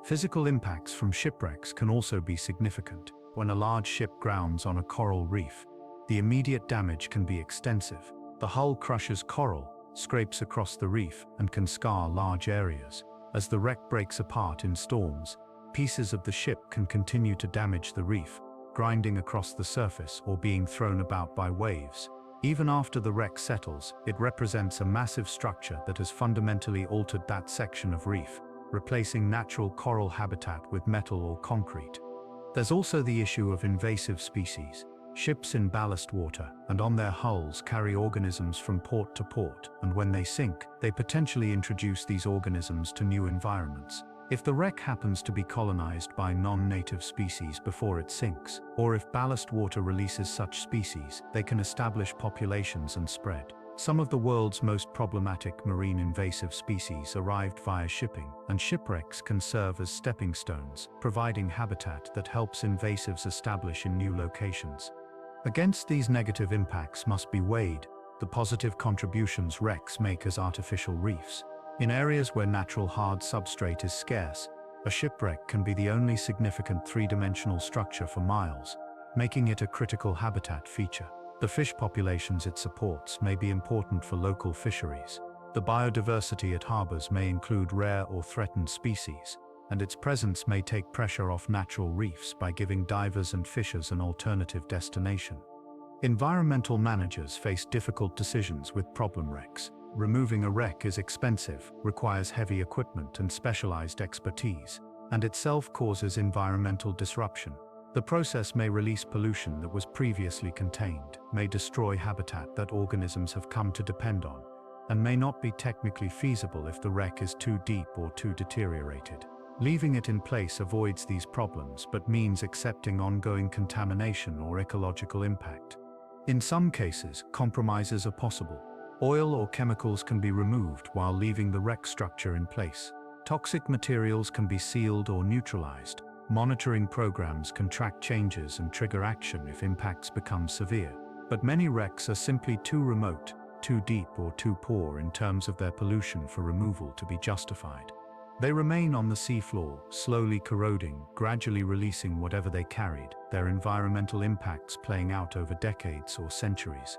Physical impacts from shipwrecks can also be significant. When a large ship grounds on a coral reef, the immediate damage can be extensive. The hull crushes coral, scrapes across the reef, and can scar large areas. As the wreck breaks apart in storms, pieces of the ship can continue to damage the reef, grinding across the surface or being thrown about by waves. Even after the wreck settles, it represents a massive structure that has fundamentally altered that section of reef, replacing natural coral habitat with metal or concrete. There's also the issue of invasive species. Ships in ballast water and on their hulls carry organisms from port to port, and when they sink, they potentially introduce these organisms to new environments. If the wreck happens to be colonized by non-native species before it sinks, or if ballast water releases such species, they can establish populations and spread. Some of the world's most problematic marine invasive species arrived via shipping, and shipwrecks can serve as stepping stones, providing habitat that helps invasives establish in new locations. Against these negative impacts must be weighed the positive contributions wrecks make as artificial reefs. In areas where natural hard substrate is scarce, a shipwreck can be the only significant three-dimensional structure for miles, making it a critical habitat feature. The fish populations it supports may be important for local fisheries. The biodiversity it harbors may include rare or threatened species, and its presence may take pressure off natural reefs by giving divers and fishers an alternative destination. Environmental managers face difficult decisions with problem wrecks. Removing a wreck is expensive, requires heavy equipment and specialized expertise, and itself causes environmental disruption. The process may release pollution that was previously contained, may destroy habitat that organisms have come to depend on, and may not be technically feasible if the wreck is too deep or too deteriorated. Leaving it in place avoids these problems but means accepting ongoing contamination or ecological impact. In some cases, compromises are possible. Oil or chemicals can be removed while leaving the wreck structure in place. Toxic materials can be sealed or neutralized. Monitoring programs can track changes and trigger action if impacts become severe. But many wrecks are simply too remote, too deep or too poor in terms of their pollution for removal to be justified. They remain on the seafloor, slowly corroding, gradually releasing whatever they carried, their environmental impacts playing out over decades or centuries.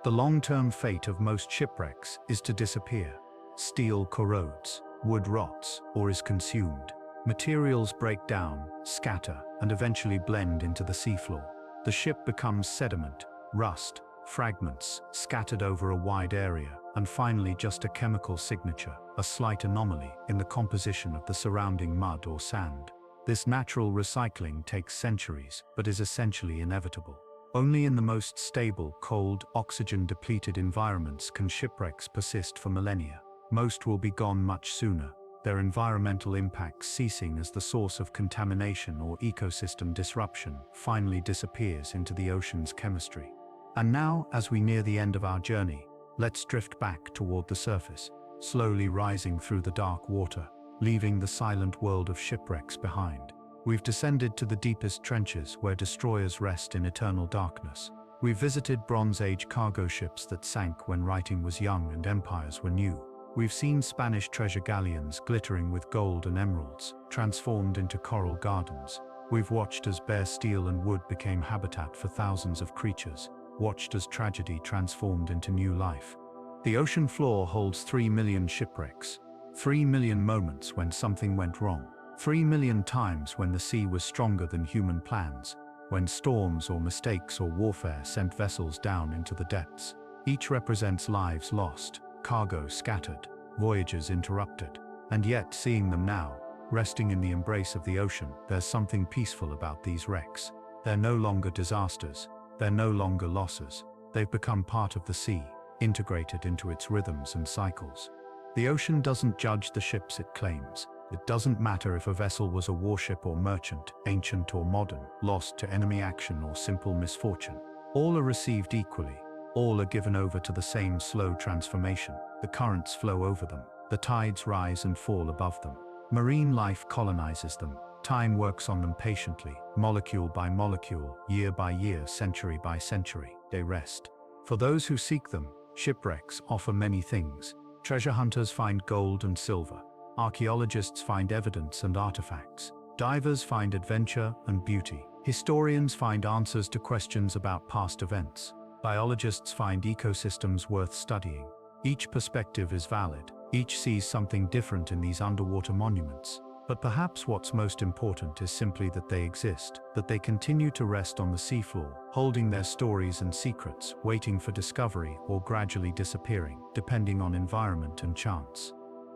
The long-term fate of most shipwrecks is to disappear. Steel corrodes, wood rots, or is consumed. Materials break down, scatter, and eventually blend into the seafloor. The ship becomes sediment, rust, fragments scattered over a wide area, and finally just a chemical signature, a slight anomaly in the composition of the surrounding mud or sand. This natural recycling takes centuries, but is essentially inevitable. Only in the most stable, cold, oxygen-depleted environments can shipwrecks persist for millennia. Most will be gone much sooner, their environmental impacts ceasing as the source of contamination or ecosystem disruption finally disappears into the ocean's chemistry. And now, as we near the end of our journey, let's drift back toward the surface, slowly rising through the dark water, leaving the silent world of shipwrecks behind. We've descended to the deepest trenches where destroyers rest in eternal darkness. We've visited Bronze Age cargo ships that sank when writing was young and empires were new. We've seen Spanish treasure galleons glittering with gold and emeralds, transformed into coral gardens. We've watched as bare steel and wood became habitat for thousands of creatures, watched as tragedy transformed into new life. The ocean floor holds 3 million shipwrecks, 3 million moments when something went wrong, 3 million times when the sea was stronger than human plans, when storms or mistakes or warfare sent vessels down into the depths. Each represents lives lost, cargo scattered, voyages interrupted. And yet, seeing them now, resting in the embrace of the ocean, there's something peaceful about these wrecks. They're no longer disasters, they're no longer losses. They've become part of the sea, integrated into its rhythms and cycles. The ocean doesn't judge the ships it claims. It doesn't matter if a vessel was a warship or merchant, ancient or modern, lost to enemy action or simple misfortune. All are received equally. All are given over to the same slow transformation. The currents flow over them. The tides rise and fall above them. Marine life colonizes them. Time works on them patiently, molecule by molecule, year by year, century by century. They rest. For those who seek them, shipwrecks offer many things. Treasure hunters find gold and silver. Archaeologists find evidence and artifacts. Divers find adventure and beauty. Historians find answers to questions about past events. Biologists find ecosystems worth studying. Each perspective is valid. Each sees something different in these underwater monuments. But perhaps what's most important is simply that they exist, that they continue to rest on the seafloor, holding their stories and secrets, waiting for discovery or gradually disappearing, depending on environment and chance.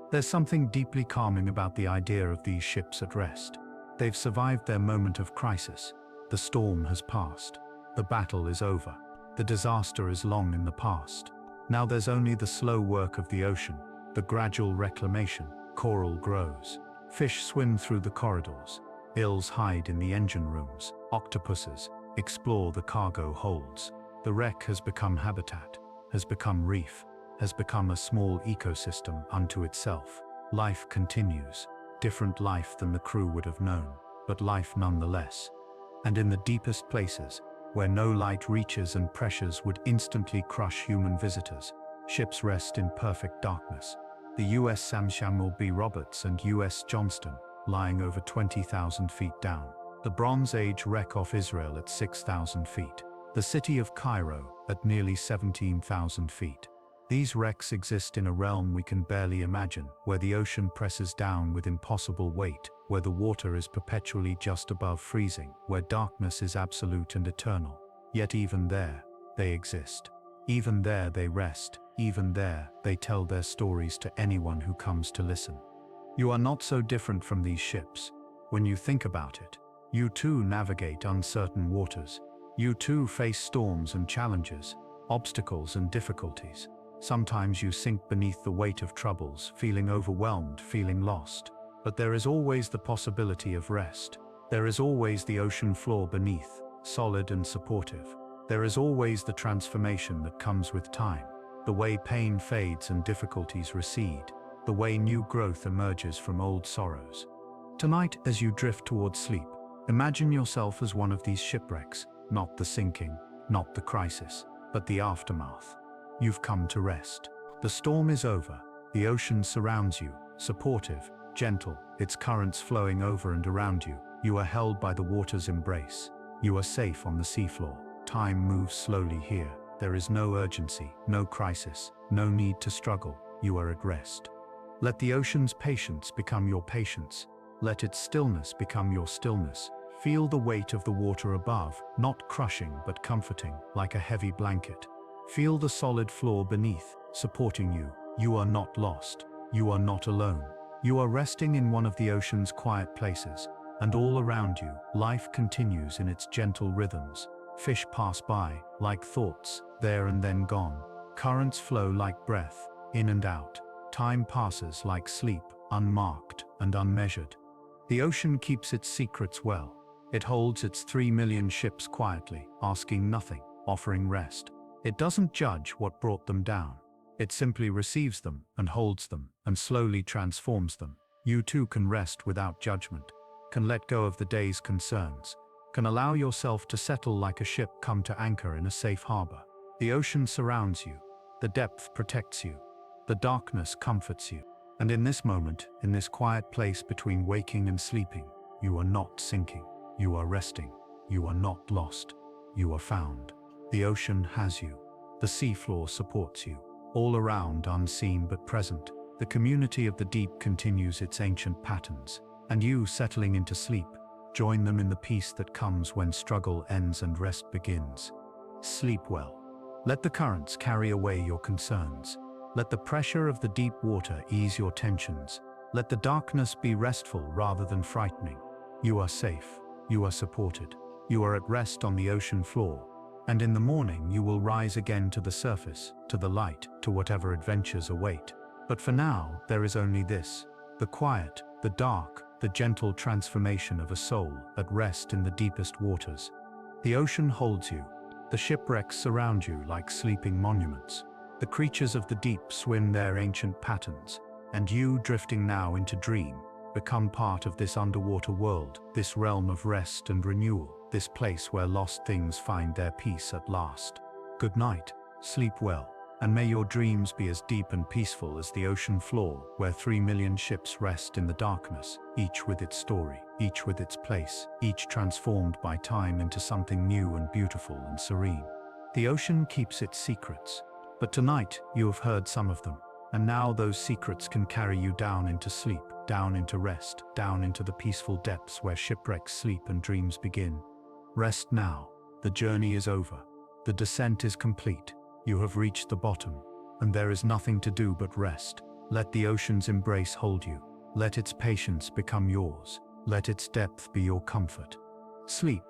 There's something deeply calming about the idea of these ships at rest. They've survived their moment of crisis. The storm has passed. The battle is over. The disaster is long in the past. Now there's only the slow work of the ocean, the gradual reclamation. Coral grows. Fish swim through the corridors. Eels hide in the engine rooms. Octopuses explore the cargo holds. The wreck has become habitat, has become reef, has become a small ecosystem unto itself. Life continues. Different life than the crew would have known, but life nonetheless. And in the deepest places, where no light reaches and pressures would instantly crush human visitors, ships rest in perfect darkness. The U.S. Samuel B. Roberts and U.S. Johnston, lying over 20,000 feet down. The Bronze Age wreck off Israel at 6,000 feet. The city of Cairo at nearly 17,000 feet. These wrecks exist in a realm we can barely imagine, where the ocean presses down with impossible weight, where the water is perpetually just above freezing, where darkness is absolute and eternal. Yet even there, they exist. Even there they rest. Even there, they tell their stories to anyone who comes to listen. You are not so different from these ships. When you think about it, you too navigate uncertain waters. You too face storms and challenges, obstacles and difficulties. Sometimes you sink beneath the weight of troubles, feeling overwhelmed, feeling lost. But there is always the possibility of rest. There is always the ocean floor beneath, solid and supportive. There is always the transformation that comes with time. The way pain fades and difficulties recede. The way new growth emerges from old sorrows. Tonight, as you drift towards sleep, imagine yourself as one of these shipwrecks, not the sinking, not the crisis, but the aftermath. You've come to rest. The storm is over. The ocean surrounds you, supportive, gentle, its currents flowing over and around you. You are held by the water's embrace. You are safe on the seafloor. Time moves slowly here. There is no urgency, no crisis, no need to struggle. You are at rest. Let the ocean's patience become your patience. Let its stillness become your stillness. Feel the weight of the water above, not crushing but comforting, like a heavy blanket. Feel the solid floor beneath, supporting you. You are not lost. You are not alone. You are resting in one of the ocean's quiet places, and all around you, life continues in its gentle rhythms. Fish pass by, like thoughts, there and then gone. Currents flow like breath, in and out. Time passes like sleep, unmarked and unmeasured. The ocean keeps its secrets well. It holds its 3 million ships quietly, asking nothing, offering rest. It doesn't judge what brought them down. It simply receives them and holds them and slowly transforms them. You too can rest without judgment, can let go of the day's concerns, can allow yourself to settle like a ship come to anchor in a safe harbor. The ocean surrounds you. The depth protects you. The darkness comforts you. And in this moment, in this quiet place between waking and sleeping, you are not sinking. You are resting. You are not lost. You are found. The ocean has you. The seafloor supports you. All around, unseen but present, the community of the deep continues its ancient patterns. And you, settling into sleep, Join them in the peace that comes when struggle ends and rest begins. Sleep well. Let the currents carry away your concerns. Let the pressure of the deep water ease your tensions. Let the darkness be restful rather than frightening. You are safe. You are supported. You are at rest on the ocean floor. And in the morning you will rise again to the surface, to the light, to whatever adventures await. But for now, there is only this: the quiet, the dark, the gentle transformation of a soul at rest in the deepest waters. The ocean holds you. The shipwrecks surround you like sleeping monuments. The creatures of the deep swim their ancient patterns, and you, drifting now into dream, become part of this underwater world, this realm of rest and renewal, this place where lost things find their peace at last. Good night, sleep well, and may your dreams be as deep and peaceful as the ocean floor, where 3 million ships rest in the darkness, each with its story, each with its place, each transformed by time into something new and beautiful and serene. The ocean keeps its secrets, but tonight you have heard some of them, and now those secrets can carry you down into sleep, down into rest, down into the peaceful depths where shipwrecks sleep and dreams begin. Rest now. The journey is over. The descent is complete. You have reached the bottom, and there is nothing to do but rest. Let the ocean's embrace hold you. Let its patience become yours. Let its depth be your comfort. Sleep,